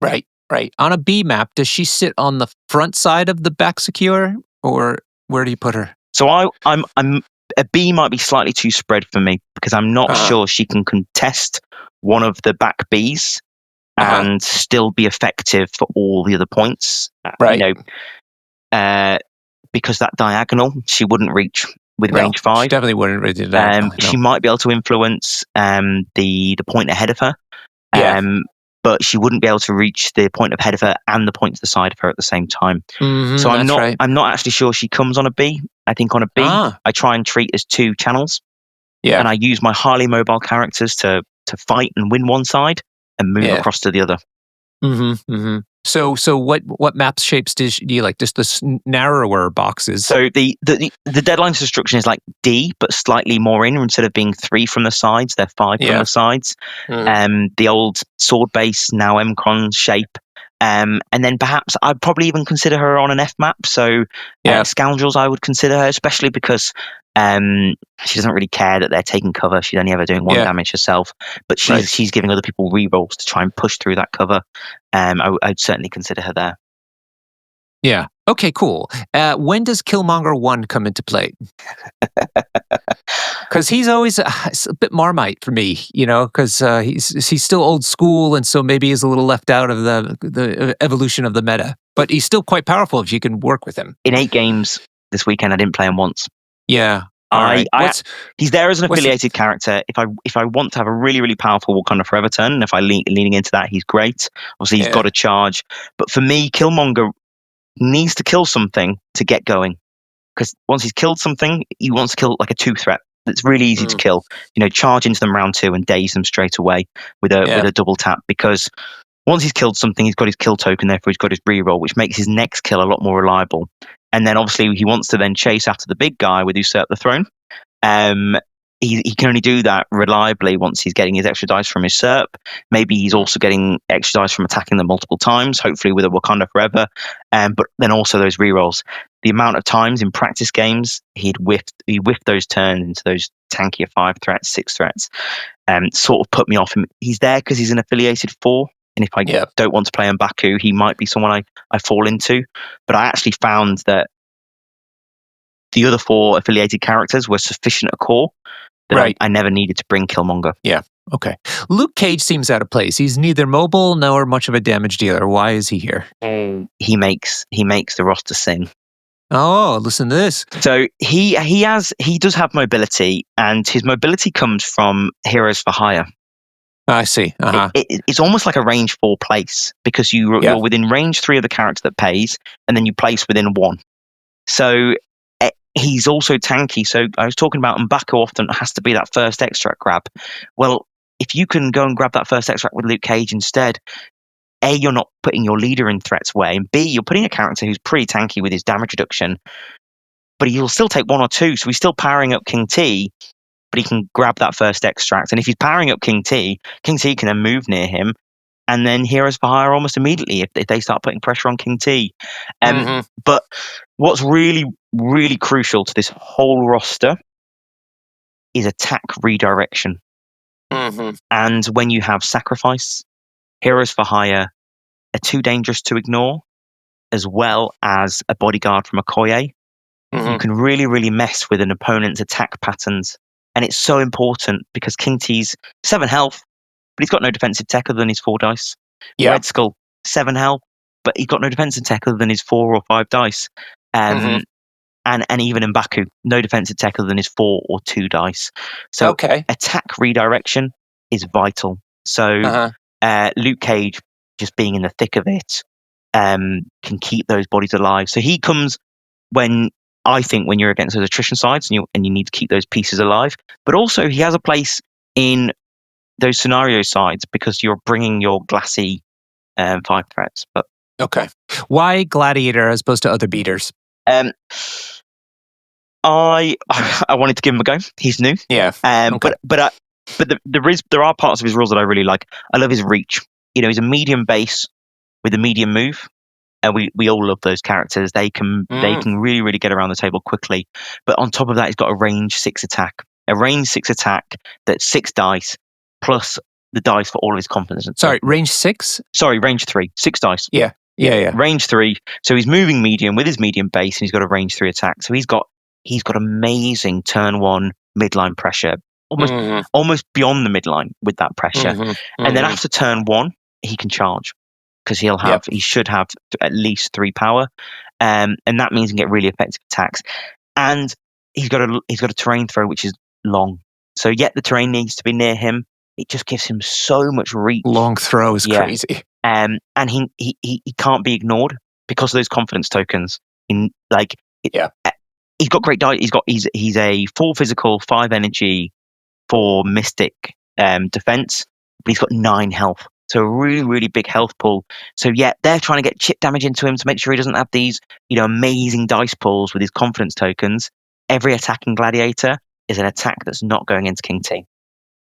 Right. On a B map, does she sit on the front side of the back secure, or where do you put her? So I'm a B might be slightly too spread for me because I'm not sure she can contest one of the back Bs and still be effective for all the other points. Right. Because that diagonal she wouldn't reach with range 5. She definitely wouldn't reach that. She might be able to influence the point ahead of her. But she wouldn't be able to reach the point ahead of her and the point to the side of her at the same time. So I'm not actually sure she comes on a B. I think on a B, I try and treat as 2 channels. And I use my highly mobile characters to fight and win one side and move across to the other. So what map shapes do you like? Just the narrower boxes? So the Deadline to Destruction is like D, but slightly more in. Instead of being 3 from the sides, they're 5 from the sides. The old sword base, now M'Kran shape. And then perhaps I'd probably even consider her on an F map. So Scoundrels, I would consider her, especially because she doesn't really care that they're taking cover. She's only ever doing 1 damage herself, but she's giving other people rerolls to try and push through that cover. I'd certainly consider her there. Yeah. Okay, cool. When does Killmonger 1 come into play? Because he's always it's a bit Marmite for me, because he's still old school, and so maybe he's a little left out of the evolution of the meta. But he's still quite powerful if you can work with him. In 8 games this weekend, I didn't play him once. Yeah. He's there as an affiliated character. If I want to have a really, really powerful Wakanda Forever turn, and if I'm leaning into that, he's great. Obviously, he's got a charge. But for me, Killmonger needs to kill something to get going. Because once he's killed something, he wants to kill like a 2 threat. That's really easy to kill. Charge into them round 2 and daze them straight away with a double tap. Because once he's killed something, he's got his kill token, therefore he's got his reroll, which makes his next kill a lot more reliable. And then obviously he wants to then chase after the big guy with Usurp the Throne. He can only do that reliably once he's getting his extra dice from Usurp. Maybe he's also getting extra dice from attacking them multiple times, hopefully with a Wakanda Forever. But then also those rerolls. The amount of times in practice games he whiffed those turns into those tankier 5 threats, 6 threats, sort of put me off him. He's there because he's an affiliated 4. And if I don't want to play M'Baku, he might be someone I fall into. But I actually found that the other 4 affiliated characters were sufficient at core that I never needed to bring Killmonger. Yeah. Okay. Luke Cage seems out of place. He's neither mobile nor much of a damage dealer. Why is he here? He makes the roster sing. Oh, listen to this. So he does have mobility, and his mobility comes from Heroes for Hire. I see. It's almost like a range 4 place, because you're within range 3 of the character that pays, and then you place within 1. So he's also tanky. So I was talking about M'Baku often has to be that first extract grab. Well, if you can go and grab that first extract with Luke Cage instead, A, you're not putting your leader in threat's way, and B, you're putting a character who's pretty tanky with his damage reduction, but he'll still take 1 or 2, so he's still powering up King T, but he can grab that first extract. And if he's powering up King T can then move near him, and then Heroes for Hire almost immediately if they start putting pressure on King T. But what's really, really crucial to this whole roster is attack redirection. And when you have Sacrifice, Heroes for Hire are too dangerous to ignore, as well as a bodyguard from Okoye, you can really, really mess with an opponent's attack patterns. And it's so important because King T's 7 health, but he's got no defensive tech other than his 4 dice. Red Skull, 7 health, but he's got no defensive tech other than his 4 or 5 dice. And even M'Baku, no defensive tech other than his 4 or 2 dice. So attack redirection is vital. So Luke Cage, just being in the thick of it, can keep those bodies alive. So he comes when you're against those attrition sides and you need to keep those pieces alive. But also he has a place in those scenario sides because you're bringing your glassy 5 threats. But why Gladiator as opposed to other beaters? I wanted to give him a go. He's new. But there are parts of his rules that I really like. I love his reach. He's a medium base with a medium move. And we all love those characters. They can really, really get around the table quickly. But on top of that, he's got a range 6 attack. A range 6 attack that's 6 dice plus the dice for all of his confidence. Sorry, range 6? Sorry, range 3. 6 dice. Yeah. Range 3. So he's moving medium with his medium base, and he's got a range 3 attack. So he's got amazing turn 1 midline pressure, almost beyond the midline with that pressure. And then after turn 1, he can charge. Because he should have at least 3 power, and that means he can get really effective attacks. And he's got a terrain throw which is long, so yet the terrain needs to be near him. It just gives him so much reach. Long throw is crazy, and he can't be ignored because of those confidence tokens. He's got great dice. He's a 4 physical, 5 energy, 4 mystic defense, but he's got 9 health. So a really, really big health pool. So they're trying to get chip damage into him to make sure he doesn't have these, amazing dice pulls with his confidence tokens. Every attack in Gladiator is an attack that's not going into King T.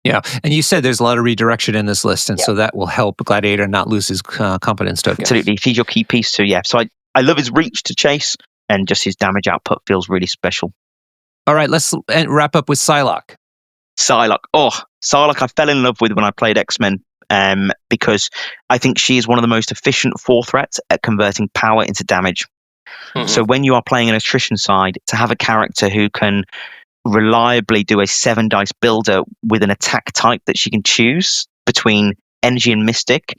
Yeah, and you said there's a lot of redirection in this list, and so that will help Gladiator not lose his confidence token. Absolutely, if he's your key piece too, So I love his reach to chase, and just his damage output feels really special. All right, let's wrap up with Psylock. Psylock I fell in love with when I played X-Men. Because I think she is one of the most efficient 4 threats at converting power into damage. So when you are playing an attrition side, to have a character who can reliably do a 7 dice builder with an attack type that she can choose between energy and mystic,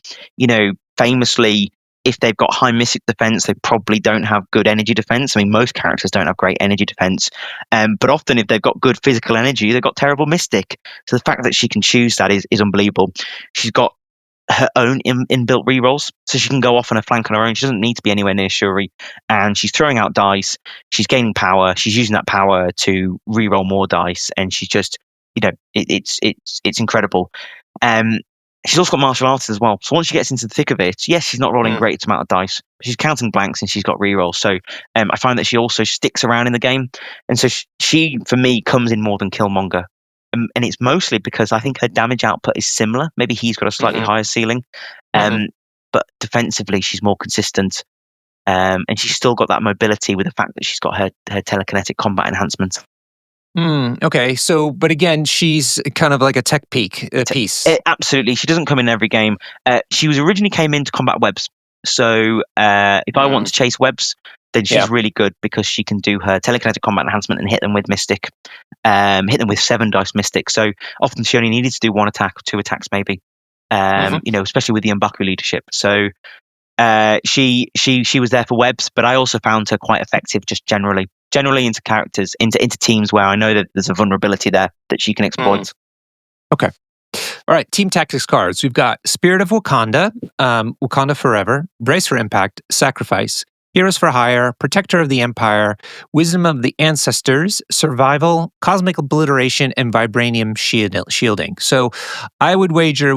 famously, if they've got high mystic defense, they probably don't have good energy defense. I mean, most characters don't have great energy defense, but often if they've got good physical energy, they've got terrible mystic. So the fact that she can choose that is unbelievable. She's got her own inbuilt rerolls, so she can go off on a flank on her own. She doesn't need to be anywhere near Shuri, and she's throwing out dice. She's gaining power. She's using that power to reroll more dice, and she's just, it's incredible. She's also got martial arts as well. So once she gets into the thick of it, yes, she's not rolling great amount of dice, but she's counting blanks and she's got rerolls. So I find that she also sticks around in the game, and so she for me comes in more than Killmonger. And it's mostly because I think her damage output is similar. Maybe he's got a slightly higher ceiling, but defensively she's more consistent, and she's still got that mobility with the fact that she's got her telekinetic combat enhancement. Okay, so but again, she's kind of like a tech piece. Absolutely, she doesn't come in every game. She was originally came in to combat webs. So if I want to chase webs, then she's really good because she can do her telekinetic combat enhancement and hit them with mystic, hit them with 7 dice mystic. So often she only needed to do 1 attack or 2 attacks maybe, especially with the M'Baku leadership. So she was there for webs, but I also found her quite effective just generally into characters, into teams where I know that there's a vulnerability there that she can exploit. Okay. All right, team tactics cards. We've got Spirit of Wakanda, Wakanda Forever, Brace for Impact, Sacrifice, Heroes for Hire, Protector of the Empire, Wisdom of the Ancestors, Survival, Cosmic Obliteration, and Vibranium Shielding. So I would wager,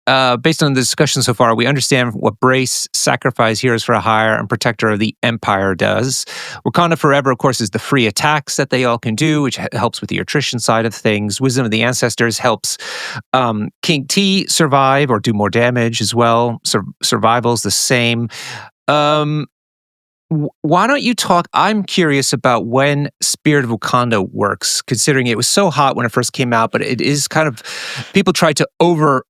based on the discussion so far, we understand what Brace, Sacrifice, Heroes for Hire, and Protector of the Empire does. Wakanda Forever, of course, is the free attacks that they all can do, which helps with the attrition side of things. Wisdom of the Ancestors helps King T survive or do more damage as well. Survival's the same. Why don't you talk? I'm curious about when Spirit of Wakanda works, considering it was so hot when it first came out, but it is kind of, people try to over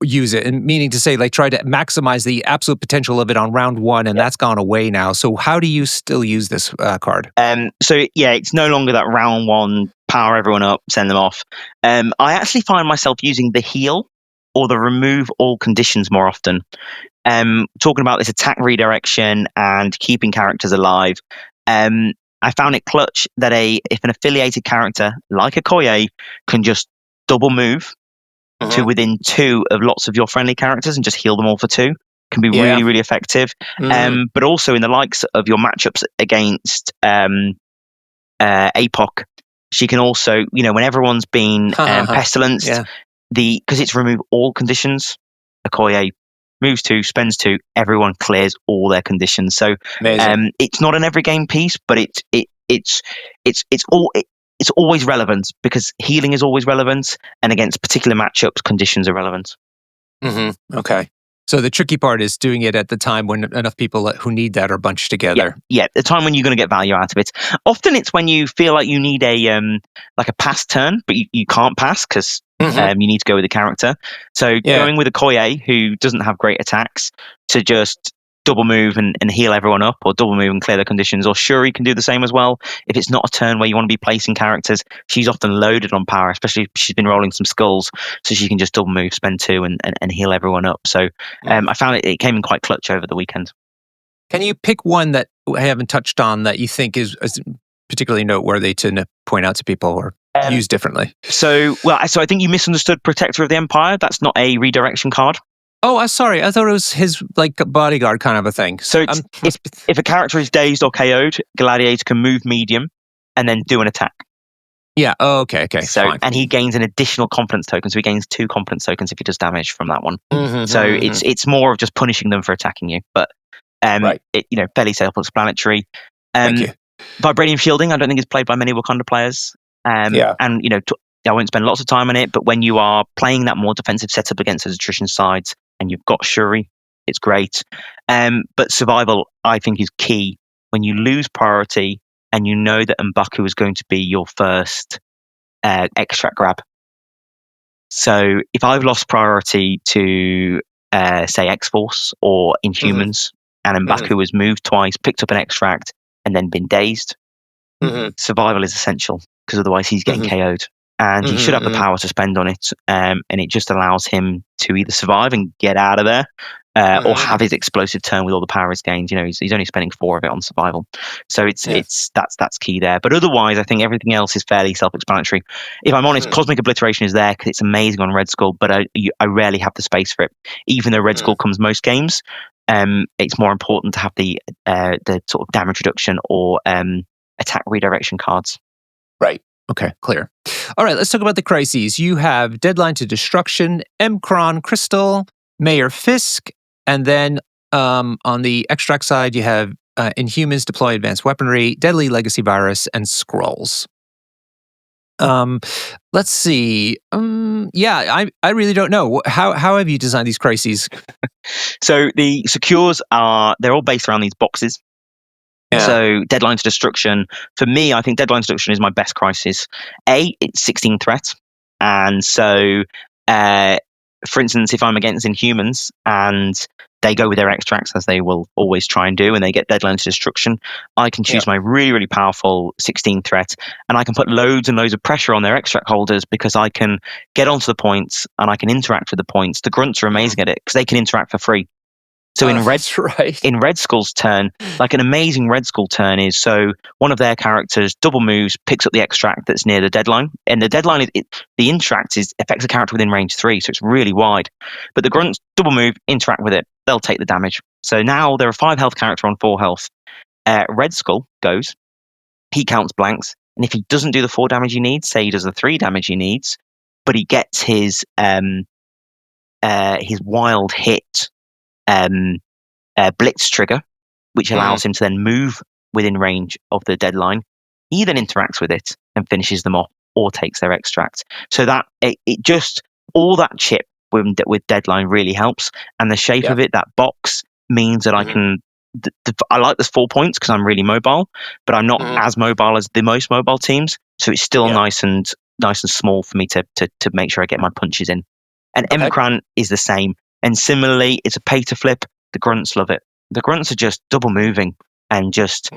use it, and meaning to say, like, try to maximize the absolute potential of it on round 1, and that's gone away now. So how do you still use this card? So it's no longer that round 1, power everyone up, send them off. I actually find myself using the heal or the remove all conditions more often. Talking about this attack redirection and keeping characters alive, I found it clutch that if an affiliated character like Okoye can just double move to within 2 of lots of your friendly characters and just heal them all for 2, can be really, really effective. But also in the likes of your matchups against APOC, she can also, when everyone's been pestilenced, because it's remove all conditions, Okoye moves 2, spends 2, everyone clears all their conditions. So it's not an every game piece, but it's always relevant because healing is always relevant, and against particular matchups, conditions are relevant. Okay. So the tricky part is doing it at the time when enough people who need that are bunched together. Yeah, the time when you're going to get value out of it. Often it's when you feel like you need a pass turn, but you can't pass because you need to go with the character. So going with Okoye, who doesn't have great attacks, to just double move and heal everyone up, or double move and clear the conditions, or Shuri can do the same as well. If it's not a turn where you want to be placing characters, she's often loaded on power, especially if she's been rolling some skulls, so she can just double move, spend 2, and heal everyone up. So I found it came in quite clutch over the weekend. Can you pick one that I haven't touched on that you think is particularly noteworthy to point out to people or use differently? So I think you misunderstood Protector of the Empire. That's not a redirection card. Oh, sorry. I thought it was his bodyguard kind of a thing. So if a character is dazed or KO'd, Gladiator can move medium and then do an attack. Yeah. Oh, okay. So fine. And he gains an additional confidence token. So he gains 2 confidence tokens if he does damage from that one. It's more of just punishing them for attacking you. But fairly self-explanatory. Thank you. Vibranium Shielding, I don't think is played by many Wakanda players. And I won't spend lots of time on it, but when you are playing that more defensive setup against those attrition sides and you've got Shuri, it's great. But survival, I think, is key. When you lose priority and you know that M'Baku is going to be your first extract grab. So if I've lost priority to, say, X-Force or Inhumans, and M'Baku has moved twice, picked up an extract, and then been dazed, survival is essential, because otherwise he's getting KO'd. And he should have the power to spend on it, and it just allows him to either survive and get out of there, or have his explosive turn with all the power he's gained. You know, he's only spending 4 of it on survival, so that's key there. But otherwise, I think everything else is fairly self-explanatory. If I'm honest, Cosmic Obliteration is there because it's amazing on Red Skull, but I rarely have the space for it. Even though Red Skull comes most games, it's more important to have the sort of damage reduction or attack redirection cards. Right. Okay, clear. All right, let's talk about the crises. You have Deadline to Destruction, M'Kron Crystal, Mayor Fisk, and then on the extract side, you have Inhumans Deploy Advanced Weaponry, Deadly Legacy Virus, and Scrolls. Let's see. I really don't know. How have you designed these crises? So the secures they're all based around these boxes. So Deadline to Destruction, for me, I think Deadline to Destruction is my best crisis. It's 16 threat. And so, for instance, if I'm against Inhumans and they go with their extracts, as they will always try and do, and they get Deadline to Destruction, I can choose my really, really powerful 16 threat, and I can put loads and loads of pressure on their extract holders because I can get onto the points and I can interact with the points. The grunts are amazing at it because they can interact for free. So in Red Skull's turn, like an amazing Red Skull turn is, so one of their characters double moves, picks up the extract that's near the deadline, and the deadline the interact affects a character within range 3, so it's really wide. But the grunts double move, interact with it, they'll take the damage. So now they're a 5 health character on 4 health. Red Skull goes, he counts blanks, and if he doesn't do the 4 damage he needs, say he does the 3 damage he needs, but he gets his wild hit blitz trigger, which allows him to then move within range of the deadline. He then interacts with it and finishes them off or takes their extract. So that it just, all that chip with deadline really helps. And the shape of it, that box, means that I can, I like this 4 points because I'm really mobile, but I'm not as mobile as the most mobile teams. So it's still nice and small for me to make sure I get my punches in. And M'Kran is the same. And similarly, it's a pay to flip. The grunts love it. The grunts are just double moving and just,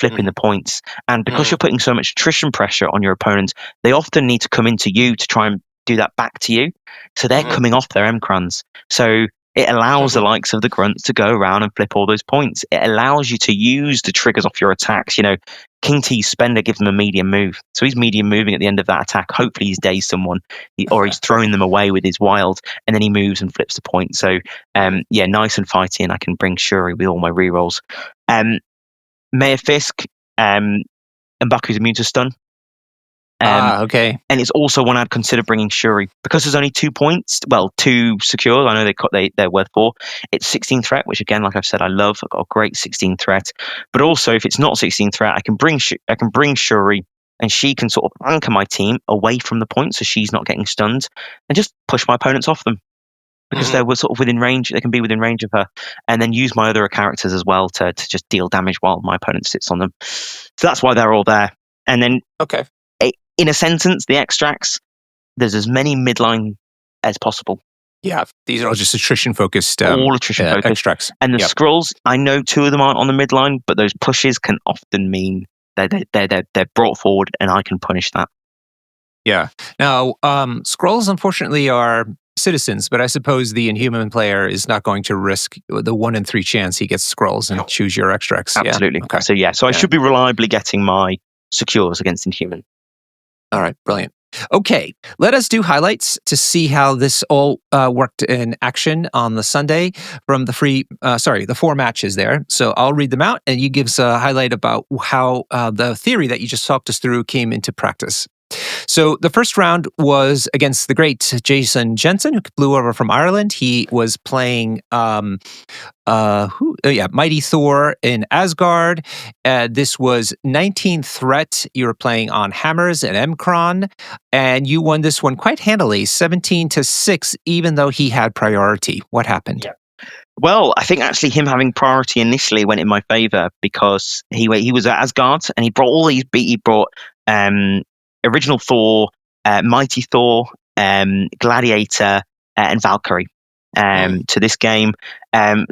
flipping the points. And because you're putting so much attrition pressure on your opponents, they often need to come into you to try and do that back to you. So they're coming off their M'Krans. So it allows the likes of the grunts to go around and flip all those points. It allows you to use the triggers off your attacks. King T's Spender gives him a medium move. So he's medium moving at the end of that attack. Hopefully he's dazed someone or he's throwing them away with his wild, and then he moves and flips the point. So, nice and fighty, and I can bring Shuri with all my rerolls. Mayor Fisk, M'Baku's immune to stun. Okay. And it's also one I'd consider bringing Shuri because there's only 2 points. Well, 2 secures. I know they're worth 4. It's 16 threat, which again, like I've said, I love. I've got a great 16 threat. But also, if it's not 16 threat, I can bring Shuri, and she can sort of anchor my team away from the point, so she's not getting stunned, and just push my opponents off them because they're sort of within range. They can be within range of her, and then use my other characters as well to just deal damage while my opponent sits on them. So that's why they're all there. And then in a sentence, the extracts, there's as many midline as possible. Yeah, these are all just attrition-focused all attrition-focused extracts. And the scrolls, I know 2 of them aren't on the midline, but those pushes can often mean they're brought forward, and I can punish that. Yeah. Now, scrolls, unfortunately, are citizens, but I suppose the Inhuman player is not going to risk the 1 in 3 chance he gets scrolls and choose your extracts. Absolutely. Yeah. Okay. So I should be reliably getting my secures against Inhuman. All right, brilliant. Okay, let us do highlights to see how this all worked in action on the Sunday from the 4 matches there. So I'll read them out, and you give us a highlight about how the theory that you just talked us through came into practice. So the first round was against the great Jason Jensen, who flew over from Ireland. He was playing Mighty Thor in Asgard. This was 19 threat. You were playing on hammers and M'Kran, and you won this one quite handily, 17-6, even though he had priority. What happened? Yeah. Well, I think actually him having priority initially went in my favor because he was at Asgard and he brought all these He brought Original Thor, Mighty Thor, Gladiator, and Valkyrie. to this game.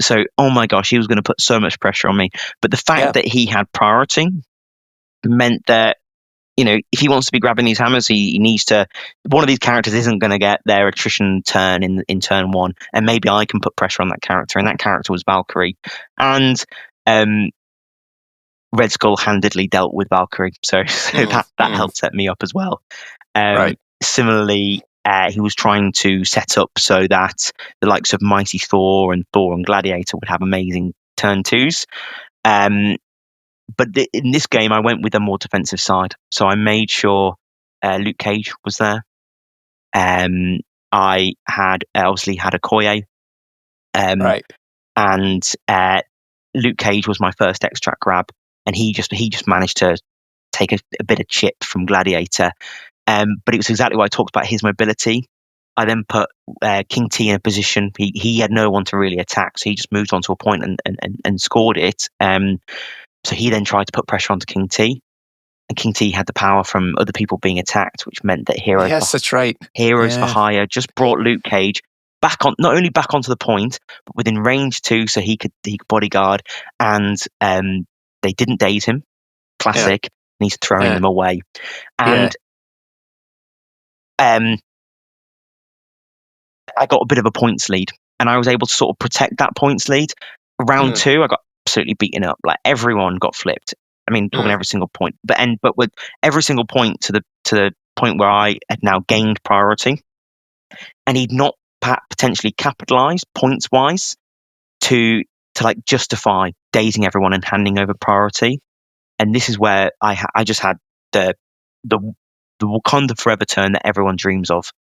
So, oh my gosh, he was going to put so much pressure on me. But the fact that he had priority meant that, if he wants to be grabbing these hammers, he needs to. One of these characters isn't going to get their attrition turn in turn one, and maybe I can put pressure on that character. And that character was Valkyrie, and Red Skull handedly dealt with Valkyrie, so that helped set me up as well. Similarly, he was trying to set up so that the likes of Mighty Thor and Gladiator would have amazing turn twos. But in this game, I went with a more defensive side. So I made sure Luke Cage was there. I had obviously had Okoye. And Luke Cage was my first extract grab, and he just managed to take a bit of chip from Gladiator. But it was exactly what I talked about, his mobility. I then put King T in a position. He had no one to really attack, so he just moved on to a point and scored it. So he then tried to put pressure onto King T, and King T had the power from other people being attacked, which meant that Heroes for Hire just brought Luke Cage not only back onto the point, but within range too, so he could bodyguard, and they didn't daze him. Classic. And he's throwing them away. And I got a bit of a points lead, and I was able to sort of protect that points lead. Round two, I got absolutely beaten up. Like, everyone got flipped. I mean, talking every single point, but with every single point to the point where I had now gained priority, and he'd not potentially capitalized points wise to like justify dazing everyone and handing over priority. And this is where I just had the Wakanda Forever turn that everyone dreams of,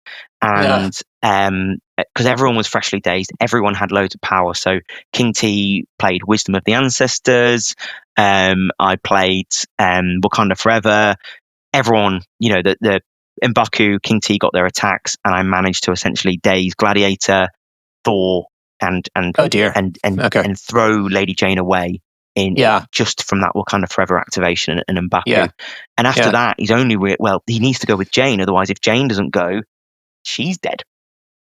and because everyone was freshly dazed, everyone had loads of power. So King T played Wisdom of the Ancestors. I played Wakanda Forever. Everyone, the M'Baku, King T got their attacks, and I managed to essentially daze Gladiator, Thor, and throw Lady Jane away just from that Wakanda Forever activation and M'Baku. Yeah. And after that, he's only he needs to go with Jane. Otherwise, if Jane doesn't go, she's dead.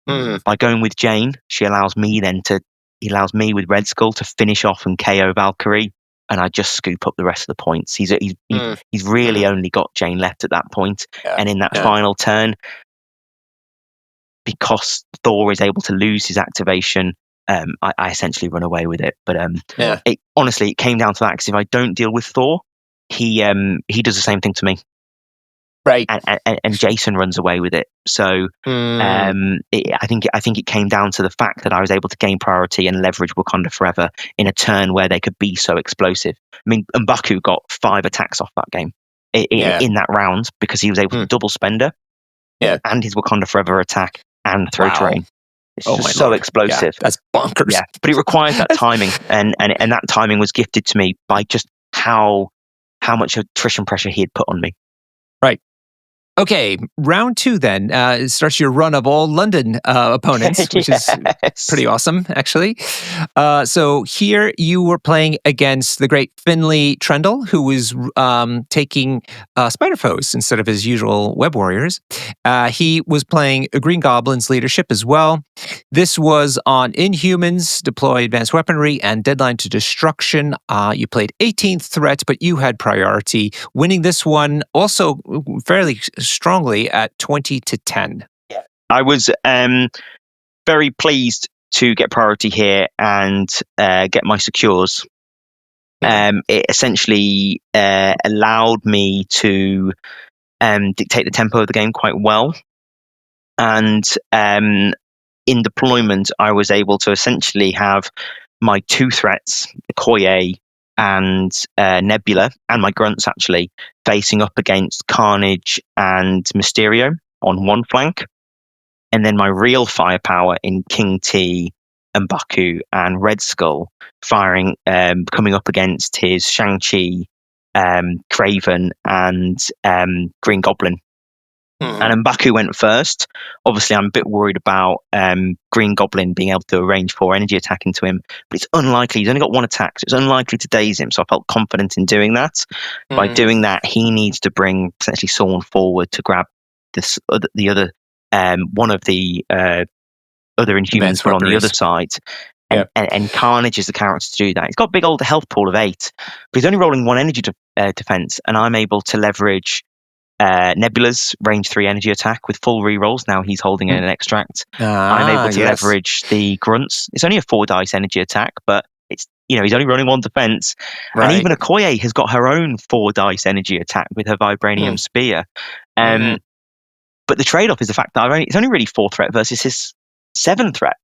By going with Jane, he allows me with Red Skull to finish off and KO Valkyrie, and I just scoop up the rest of the points. He's really only got Jane left at that point. And in that final turn, because Thor is able to lose his activation, I essentially run away with it. But it came down to that, because if I don't deal with Thor, he does the same thing to me. Right. And Jason runs away with it. So I think it came down to the fact that I was able to gain priority and leverage Wakanda Forever in a turn where they could be so explosive. I mean, M'Baku got 5 attacks off that game in that round, because he was able to double spender and his Wakanda Forever attack and throw terrain. It's just so explosive. That's bonkers. Yeah, but it requires that timing, and that timing was gifted to me by just how much attrition pressure he had put on me. Right. Okay, round 2 then starts your run of all London opponents, which is pretty awesome, actually. So here you were playing against the great Finley Trendle, who was taking Spider Foes instead of his usual Web Warriors. He was playing a Green Goblin's leadership as well. This was on Inhumans, Deploy Advanced Weaponry, and Deadline to Destruction. You played 18th Threat, but you had priority, winning this one also fairly strongly at 20-10. I was very pleased to get priority here and get my secures. It essentially allowed me to dictate the tempo of the game quite well. And in deployment, I was able to essentially have my 2 threats, Okoye and Nebula, and my grunts actually facing up against Carnage and Mysterio on one flank, and then my real firepower in King T, M'Baku, and Red Skull firing, coming up against his Shang-Chi, Craven, and Green Goblin. And M'Baku went first. Obviously, I'm a bit worried about Green Goblin being able to arrange 4 energy attack into him, but it's unlikely. He's only got 1 attack, so it's unlikely to daze him. So I felt confident in doing that. By doing that, he needs to bring potentially someone forward to grab the other one of the other Inhumans were on the other weaponries. side. And Carnage is the character to do that. He's got a big old health pool of 8, but he's only rolling 1 energy defense, and I'm able to leverage Nebula's range 3 energy attack with full rerolls. Now he's holding an extract. I'm able to leverage the grunts. It's only a 4 dice energy attack, but it's he's only running 1 defense. Right. And even Okoye has got her own 4 dice energy attack with her Vibranium spear. But the trade-off is the fact that it's only really 4 threat versus his 7 threat.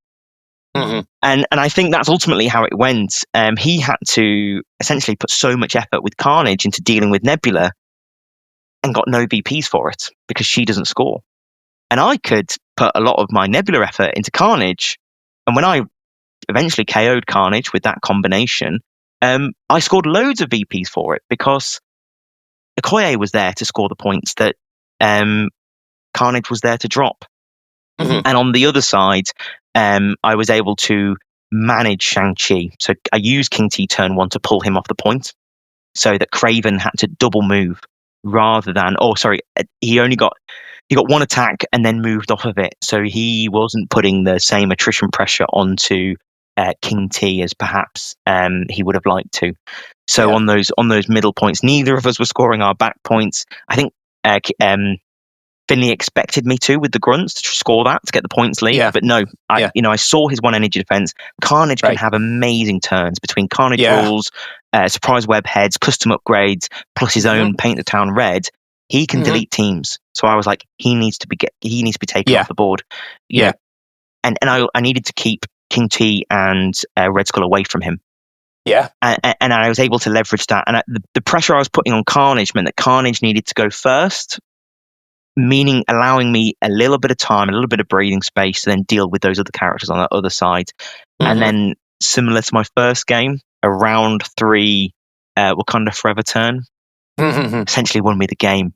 And I think that's ultimately how it went. He had to essentially put so much effort with Carnage into dealing with Nebula and got no VPs for it because she doesn't score. And I could put a lot of my Nebula effort into Carnage, and when I eventually KO'd Carnage with that combination, I scored loads of VPs for it because Okoye was there to score the points that Carnage was there to drop. And on the other side, I was able to manage Shang-Chi. So I used King T turn 1 to pull him off the point so that Kraven had to double move rather than, he got 1 attack and then moved off of it. So he wasn't putting the same attrition pressure onto King T as perhaps he would have liked to. So on those middle points, neither of us were scoring our back points. I think Finley expected me to with the grunts to score that to get the points lead, but no, I saw his 1 energy defense. Carnage can have amazing turns between Carnage rules, surprise web heads, custom upgrades, plus his own paint the town red. He can delete teams, so I was like, he needs to be taken off the board. And I needed to keep King T and Red Skull away from him. And I was able to leverage that, and the pressure I was putting on Carnage meant that Carnage needed to go first, meaning allowing me a little bit of time, a little bit of breathing space to then deal with those other characters on the other side. And then, similar to my first game, a round 3 Wakanda Forever turn essentially won me the game.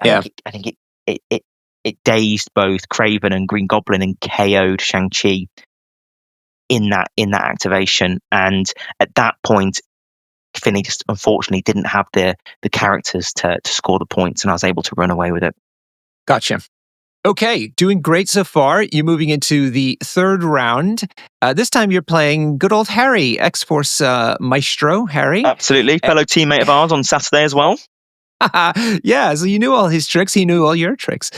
I think it dazed both Kraven and Green Goblin and KO'd Shang-Chi in that activation. And at that point, Finney just unfortunately didn't have the characters to score the points, and I was able to run away with it. Gotcha. Okay, doing great so far. You're moving into the 3rd round. This time you're playing good old Harry, X-Force Maestro, Harry. Absolutely. Fellow teammate of ours on Saturday as well. Yeah, so you knew all his tricks. He knew all your tricks.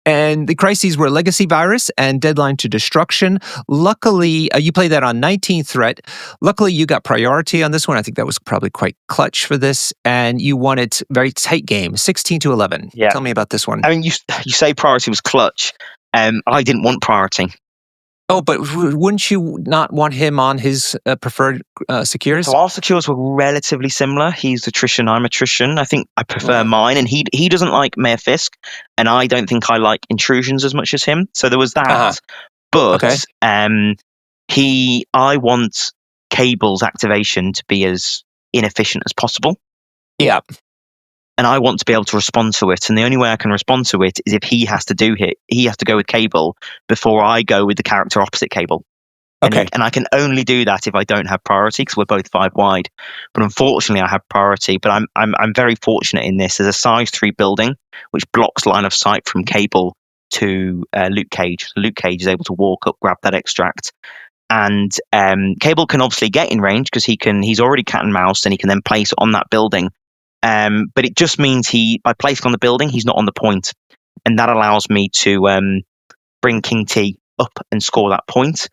And the crises were Legacy Virus and Deadline to Destruction. Luckily, you played that on 19th threat. Luckily, you got priority on this one. I think that was probably quite clutch for this. And you won it very tight game, 16-11. Yeah. Tell me about this one. I mean, you say priority was clutch. I didn't want priority. Oh, but wouldn't you not want him on his preferred secures? So our secures were relatively similar. He's attrition, I'm attrition. I think I prefer mine, and he doesn't like Mayor Fisk, and I don't think I like intrusions as much as him. So there was that. But I want Cable's activation to be as inefficient as possible. Yeah. And I want to be able to respond to it. And the only way I can respond to it is if he has to he has to go with Cable before I go with the character opposite Cable. Okay. And I can only do that if I don't have priority, because we're both 5 wide. But unfortunately, I have priority. But I'm very fortunate in this. There's a size 3 building which blocks line of sight from Cable to Luke Cage. Luke Cage is able to walk up, grab that extract. And Cable can obviously get in range because he's already cat and mouse, and he can then place it on that building. But it just means by placing on the building, he's not on the point. And that allows me to bring King T up and score that point.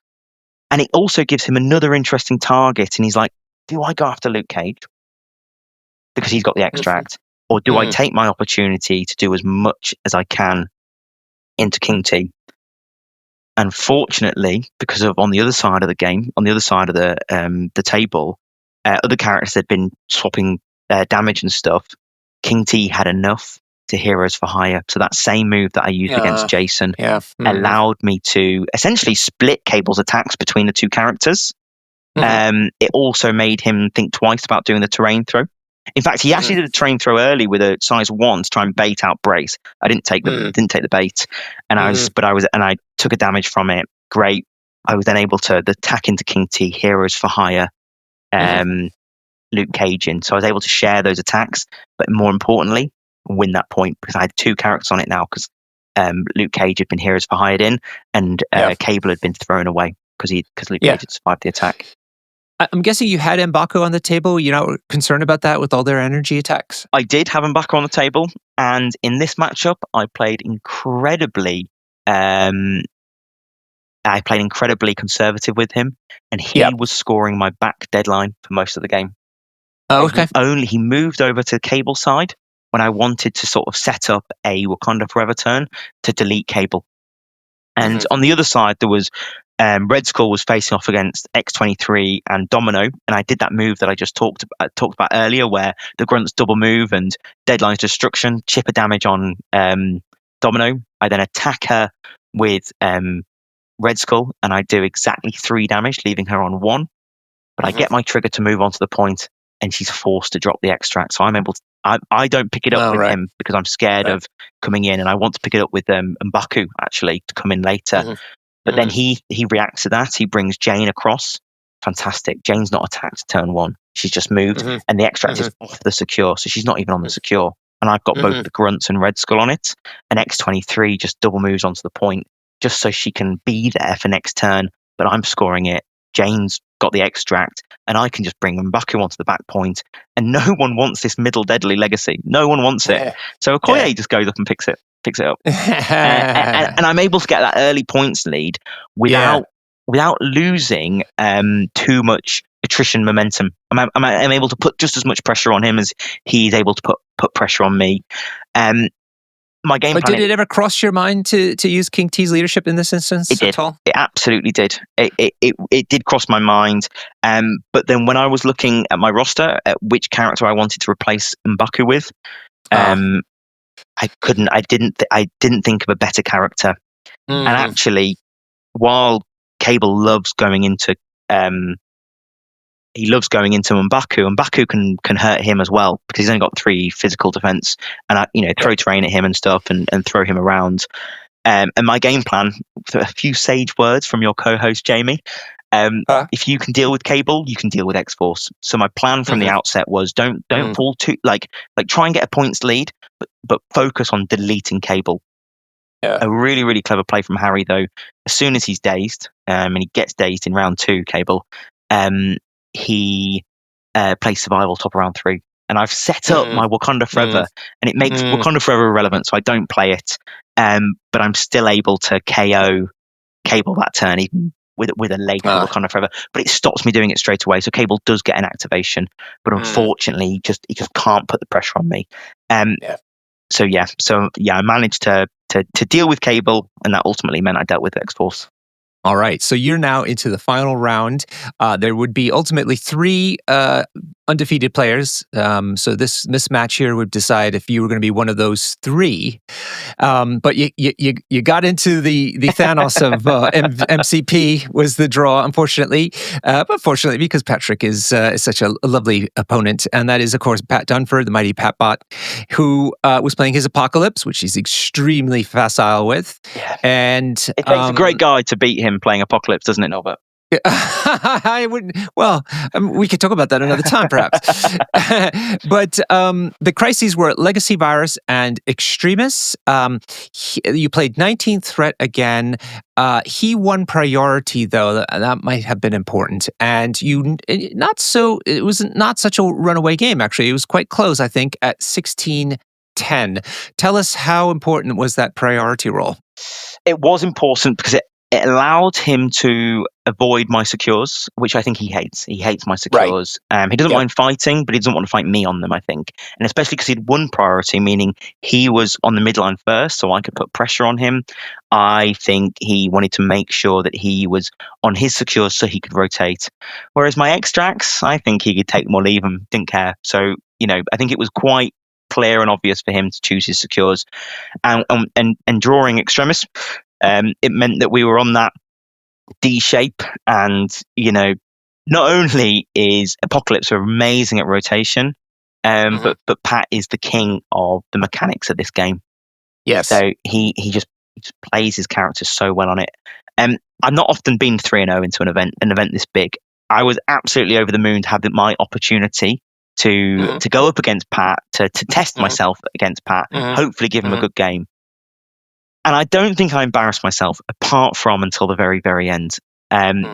And it also gives him another interesting target. And he's like, do I go after Luke Cage? Because he's got the extract. Or do I take my opportunity to do as much as I can into King T? Unfortunately, because of on the other side of the game, on the other side of the table, other characters had been swapping damage and stuff. King T had enough to Heroes for Hire. So that same move that I used against Jason allowed me to essentially split Cable's attacks between the 2 characters. It also made him think twice about doing the terrain throw. In fact, he actually did a terrain throw early with a size 1 to try and bait out Brace. I didn't take the bait, and I took a damage from it. Great. I was then able to attack into King T, Heroes for Hire, Luke Cage in. So I was able to share those attacks, but more importantly, win that point because I had 2 characters on it now, because Luke Cage had been heroes for hired in, and Cable had been thrown away because Luke Cage had survived the attack. I'm guessing you had M'Baku on the table. You're not concerned about that with all their energy attacks? I did have M'Baku on the table, and in this matchup, I played incredibly conservative with him, and he was scoring my back deadline for most of the game. Oh, okay. He moved over to Cable side when I wanted to sort of set up a Wakanda Forever turn to delete Cable. And on the other side, there was Red Skull was facing off against X-23 and Domino, and I did that move that I just talked about earlier, where the Grunts double move and Deadline's destruction, chipper damage on Domino. I then attack her with Red Skull, and I do exactly 3 damage, leaving her on 1. But I get my trigger to move onto the point, and she's forced to drop the extract. So I'm able to. I don't pick it up with him because I'm scared of coming in, and I want to pick it up with M'Baku actually to come in later. But then he reacts to that. He brings Jane across. Fantastic. Jane's not attacked turn 1. She's just moved, and the extract is off the secure, so she's not even on the secure. And I've got both the Grunts and Red Skull on it. And X-23 just double moves onto the point just so she can be there for next turn. But I'm scoring it. Jane's got the extract, and I can just bring M'Baku onto the back point, and no one wants this middle deadly legacy. No one wants it. So Okoye just goes up and picks it up. and I'm able to get that early points lead without losing too much attrition momentum. I'm able to put just as much pressure on him as he's able to put pressure on me. My game plan. But did it ever cross your mind to use King T's leadership in this instance? It did. At all? It absolutely did. It did cross my mind. But then when I was looking at my roster, at which character I wanted to replace M'Baku with, I couldn't. I didn't think of a better character. And actually, while Cable loves going into M'Baku can hurt him as well because he's only got 3 physical defense, and I throw terrain at him and stuff and throw him around. And my game plan, a few sage words from your co-host Jamie. If you can deal with Cable, you can deal with X-Force. So my plan from the outset was don't fall too like try and get a points lead, but focus on deleting Cable. A really, really clever play from Harry though. As soon as he's dazed, and he gets dazed in round 2, Cable, he plays survival top of round 3. And I've set up my Wakanda Forever, and it makes Wakanda Forever irrelevant, so I don't play it. But I'm still able to KO Cable that turn, even with a late Wakanda Forever. But it stops me doing it straight away, so Cable does get an activation. But unfortunately, he just can't put the pressure on me. So I managed to deal with Cable, and that ultimately meant I dealt with X-Force. All right, so you're now into the final round. There would be ultimately 3 undefeated players. So this match here would decide if you were going to be one of those 3. But you got into the Thanos of MCP was the draw, unfortunately. But fortunately, because Patrick is such a lovely opponent, and that is, of course, Pat Dunford, the mighty Patbot, who was playing his Apocalypse, which he's extremely facile with. Yeah. And it takes a great guy to beat him playing Apocalypse, doesn't it, Norbert? I wouldn't. Well, we could talk about that another time, perhaps. But the crises were Legacy Virus and Extremis. You played 19th Threat again. He won priority, though. That might have been important. And it was not such a runaway game, actually. It was quite close, I think, at 16-10. Tell us how important was that priority roll? It was important because it allowed him to avoid my secures, which I think he hates. He hates my secures. Right. He doesn't mind fighting, but he doesn't want to fight me on them, I think. And especially because he'd won priority, meaning he was on the midline first, so I could put pressure on him. I think he wanted to make sure that he was on his secures so he could rotate. Whereas my extracts, I think he could take them or leave them, didn't care. So, I think it was quite clear and obvious for him to choose his secures. And drawing Extremis, it meant that we were on that D shape, and not only is Apocalypse amazing at rotation, but Pat is the king of the mechanics of this game. Yes. So he just plays his characters so well on it. I've not often been 3-0 into an event this big. I was absolutely over the moon to have my opportunity to go up against Pat, to test myself against Pat, hopefully give him a good game. And I don't think I embarrassed myself, apart from until the very, very end.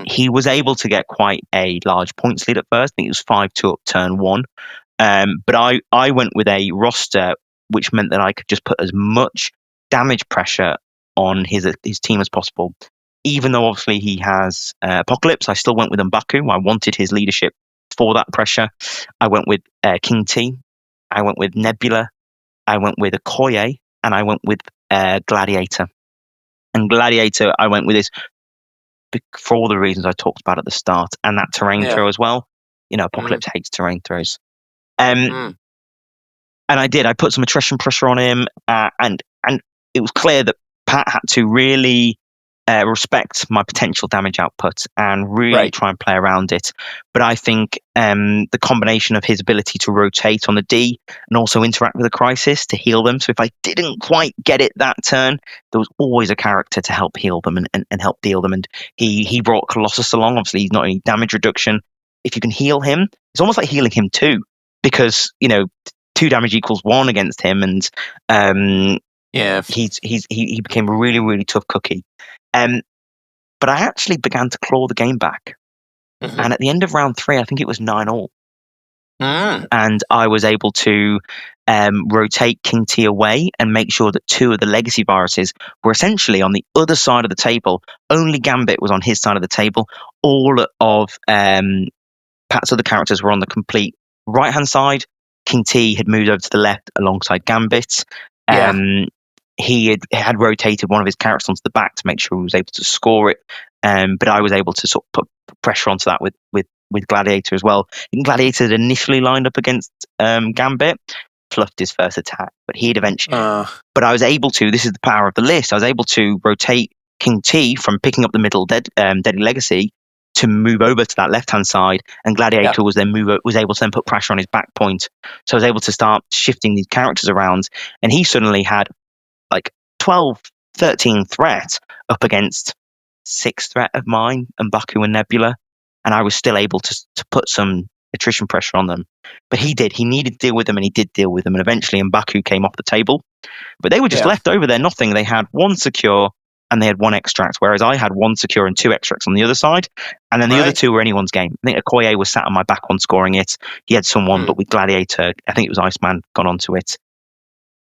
He was able to get quite a large points lead at first. I think it was 5-2 up turn 1. But I went with a roster which meant that I could just put as much damage pressure on his team as possible. Even though obviously he has Apocalypse, I still went with M'Baku. I wanted his leadership for that pressure. I went with King T. I went with Nebula. I went with Okoye, and I went with Gladiator. And Gladiator, I went with this for all the reasons I talked about at the start, and that terrain throw as well. Apocalypse hates terrain throws. And I did. I put some attrition pressure on him, and it was clear that Pat had to really respect my potential damage output and really try and play around it. But I think the combination of his ability to rotate on the D and also interact with the Crisis to heal them. So if I didn't quite get it that turn, there was always a character to help heal them and help deal them. And he brought Colossus along. Obviously, he's not any damage reduction. If you can heal him, it's almost like healing him too, because 2 damage equals 1 against him, and he became a really, really tough cookie. But I actually began to claw the game back. And at the end of round 3, I think it was 9-all. And I was able to rotate King T away and make sure that 2 of the legacy viruses were essentially on the other side of the table. Only Gambit was on his side of the table. All of Pat's other characters were on the complete right-hand side. King T had moved over to the left alongside Gambit. He had rotated one of his characters onto the back to make sure he was able to score it. But I was able to sort of put pressure onto that with Gladiator as well. And Gladiator had initially lined up against Gambit, fluffed his first attack, but he'd eventually. But I was able to. This is the power of the list. I was able to rotate King T from picking up the middle Deadly Legacy to move over to that left hand side, and Gladiator was able to then put pressure on his back point. So I was able to start shifting these characters around, and he suddenly had like 12, 13 threat up against 6 threat of mine and M'Baku and Nebula, and I was still able to put some attrition pressure on them. But he needed to deal with them, and he did deal with them, and eventually M'Baku came off the table. But they were just left over there nothing. They had 1 secure and they had 1 extract, whereas I had 1 secure and 2 extracts on the other side, and then the other 2 were anyone's game. I think Okoye was sat on my back one scoring it. He had someone, but with Gladiator, I think it was Iceman, got onto it.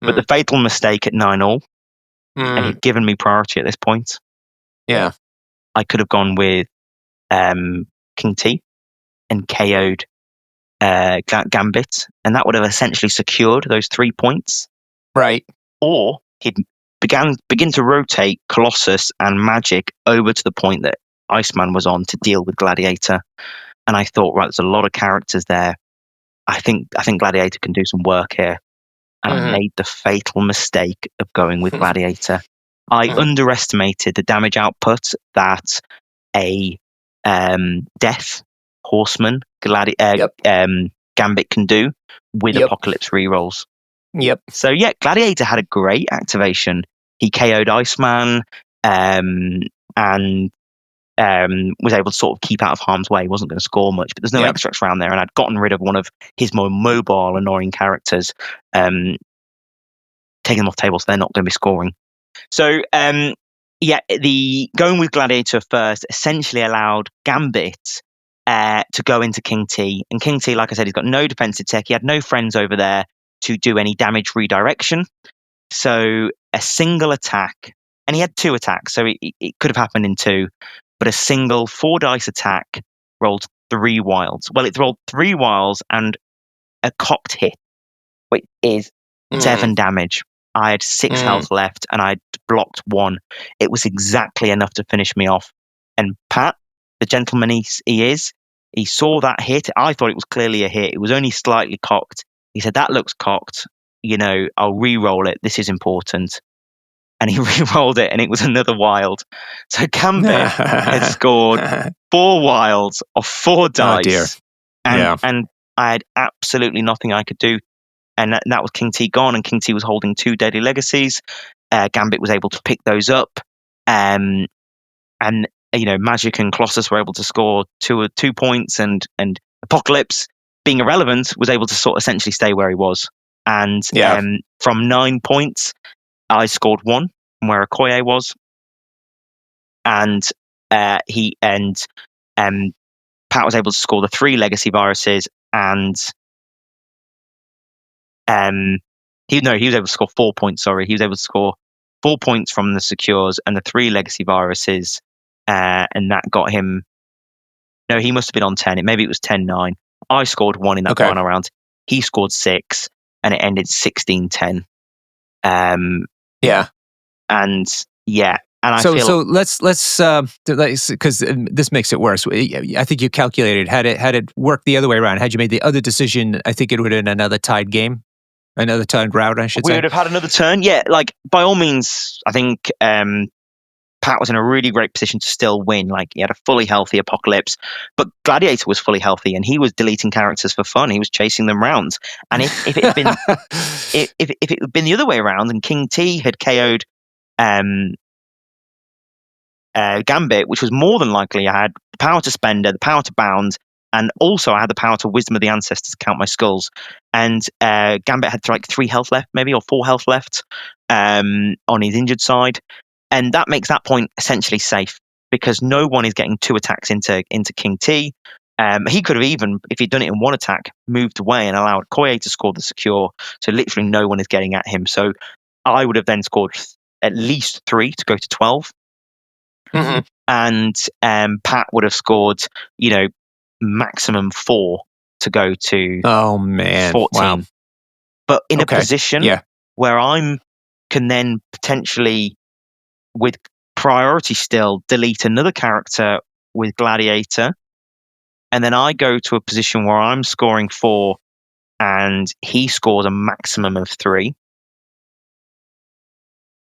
But the fatal mistake at 9-all, and he'd given me priority at this point. I could have gone with King T and KO'd Gambit, and that would have essentially secured those 3 points. Or he'd begin to rotate Colossus and Magic over to the point that Iceman was on to deal with Gladiator. And I thought, there's a lot of characters there. I think Gladiator can do some work here. And I made the fatal mistake of going with Gladiator. I underestimated the damage output that a Death Horseman Gambit can do with Apocalypse rerolls. So Gladiator had a great activation. He KO'd Iceman and was able to sort of keep out of harm's way. He wasn't going to score much, but there's no extracts around there, and I'd gotten rid of one of his more mobile, annoying characters, taking them off table, so they're not going to be scoring. So the going with Gladiator first essentially allowed Gambit to go into King T, and King T, like I said, he's got no defensive tech. He had no friends over there to do any damage redirection. So a single attack, and he had 2 attacks, so it could have happened in 2, but a single 4 dice attack rolled 3 wilds. Well, it rolled 3 wilds and a cocked hit, which is 7 damage. I had 6 health left, and I'd blocked 1. It was exactly enough to finish me off. And Pat, the gentleman he is, he saw that hit. I thought it was clearly a hit. It was only slightly cocked. He said, "That looks cocked. I'll re-roll it. This is important." And he re-rolled it, and it was another wild. So Gambit had scored 4 wilds off 4 dice. Oh dear. And I had absolutely nothing I could do. And that was King T gone, and King T was holding 2 Deadly Legacies. Gambit was able to pick those up. And Magic and Colossus were able to score 2 points, and Apocalypse, being irrelevant, was able to sort of essentially stay where he was. And from 9 points, I scored 1 from where Okoye was, and Pat was able to score the 3 legacy viruses, and he was able to score 4 points. Sorry, he was able to score 4 points from the secures and the 3 legacy viruses, and that got him. No, he must have been on 10. Maybe it was 10-9. I scored 1 in that final round. He scored 6, and it ended 16-10. Yeah, and yeah. And so let's because this makes it worse. I think you calculated had it worked the other way around. Had you made the other decision, I think it would have been another tied game, another tied round. I should say we would have had another turn. Yeah, like by all means, I think Pat was in a really great position to still win. Like he had a fully healthy Apocalypse, but Gladiator was fully healthy, and he was deleting characters for fun. He was chasing them round. And if it had been if it had been the other way around, and King T had KO'd Gambit, which was more than likely, I had the power to Spender, the power to Bound, and also I had the power to Wisdom of the Ancestors to count my skulls. And Gambit had like 3 health left, maybe, or 4 health left on his injured side, and that makes that point essentially safe because no one is getting 2 attacks into King T. He could have even, if he'd done it in 1 attack, moved away and allowed Okoye to score the secure. So literally no one is getting at him. So I would have then scored at least 3 to go to 12. Mm-hmm. And Pat would have scored, maximum 4 to go to 14. Wow. But in a position where I can then potentially, with priority still, delete another character with Gladiator, and then I go to a position where I'm scoring 4 and he scores a maximum of 3.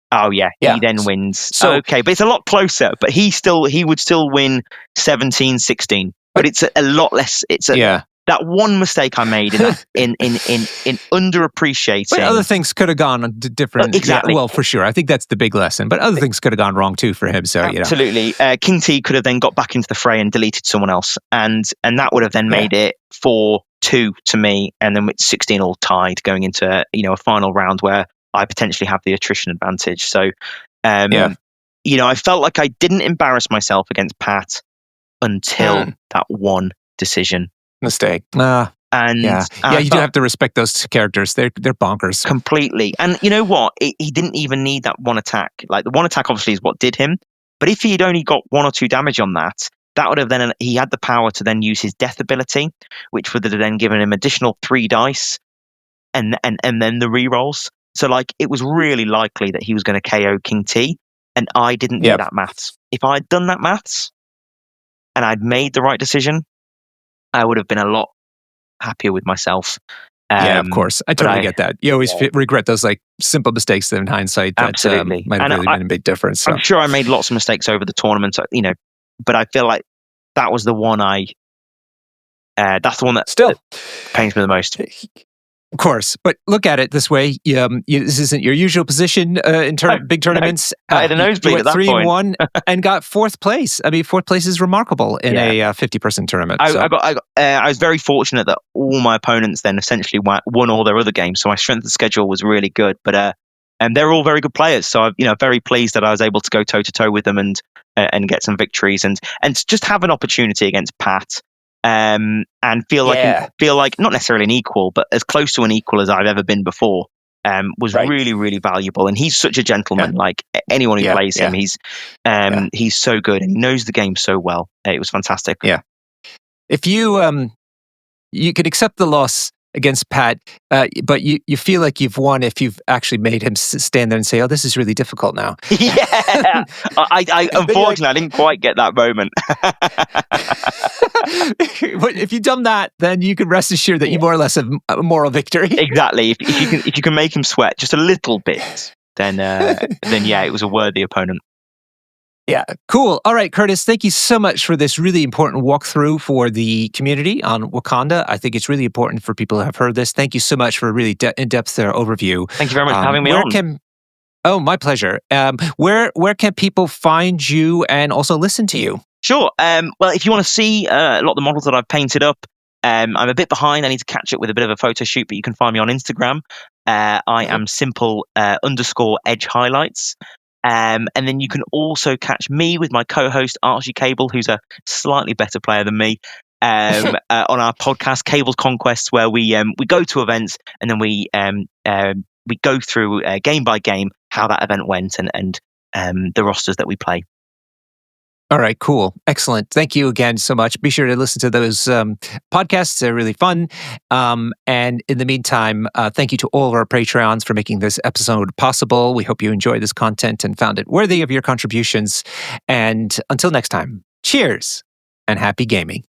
Oh yeah, he then wins. So, okay, but it's a lot closer. But he would still win 17-16. But it's a lot less. It's that one mistake I made in underappreciating. But other things could have gone different. Exactly. Yeah, well, for sure. I think that's the big lesson. But other things could have gone wrong too for him. So absolutely, King T could have then got back into the fray and deleted someone else, and that would have then made it 4-2 to me, and then with 16 all tied going into a final round where I potentially have the attrition advantage. So, I felt like I didn't embarrass myself against Pat until that one decision mistake. And you do have to respect those characters. They're bonkers completely. And you know what? He didn't even need that 1 attack. Like the 1 attack obviously is what did him. But if he had only got 1 or 2 damage on that would have then he had the power to then use his death ability, which would have then given him additional 3 dice, and then the rerolls. So, like, it was really likely that he was going to KO King T, and I didn't do that maths. If I had done that maths, and I'd made the right decision, I would have been a lot happier with myself. Of course. I totally get that. You always regret those, like, simple mistakes that in hindsight that absolutely might have really been a big difference. So. I'm sure I made lots of mistakes over the tournament, but I feel like that was the one that's the one that still pains me the most. Of course, but look at it this way. This isn't your usual position in big tournaments. I had a nosebleed at that 3-1 and got 4th place. I mean, 4th place is remarkable in a 50-person tournament. I was very fortunate that all my opponents then essentially won all their other games, so my strength of schedule was really good. But and they're all very good players, so I'm very pleased that I was able to go toe to toe with them and get some victories and just have an opportunity against Pat. And feel like not necessarily an equal, but as close to an equal as I've ever been before, was really, really valuable. And he's such a gentleman. Like anyone who plays him, he's so good and he knows the game so well. It was fantastic. Yeah. If you you could accept the loss against Pat, but you feel like you've won if you've actually made him stand there and say, "Oh, this is really difficult now." Yeah, I unfortunately I didn't quite get that moment. But if you've done that, then you can rest assured that you more or less have a moral victory. Exactly. If you can make him sweat just a little bit, then it was a worthy opponent. Yeah, cool. All right, Curtis, thank you so much for this really important walkthrough for the community on Wakanda. I think it's really important for people who have heard this. Thank you so much for a really in-depth overview. Thank you very much for having me on. My pleasure. Where can people find you and also listen to you? Sure. Well, if you want to see a lot of the models that I've painted up, I'm a bit behind. I need to catch up with a bit of a photo shoot, but you can find me on Instagram. I am simple _edge highlights. And then you can also catch me with my co-host Archie Cable, who's a slightly better player than me, on our podcast Cable's Conquests, where we go to events and then we go through game by game how that event went and the rosters that we play. All right, cool. Excellent. Thank you again so much. Be sure to listen to those podcasts. They're really fun. And in the meantime, thank you to all of our Patreons for making this episode possible. We hope you enjoyed this content and found it worthy of your contributions. And until next time, cheers and happy gaming.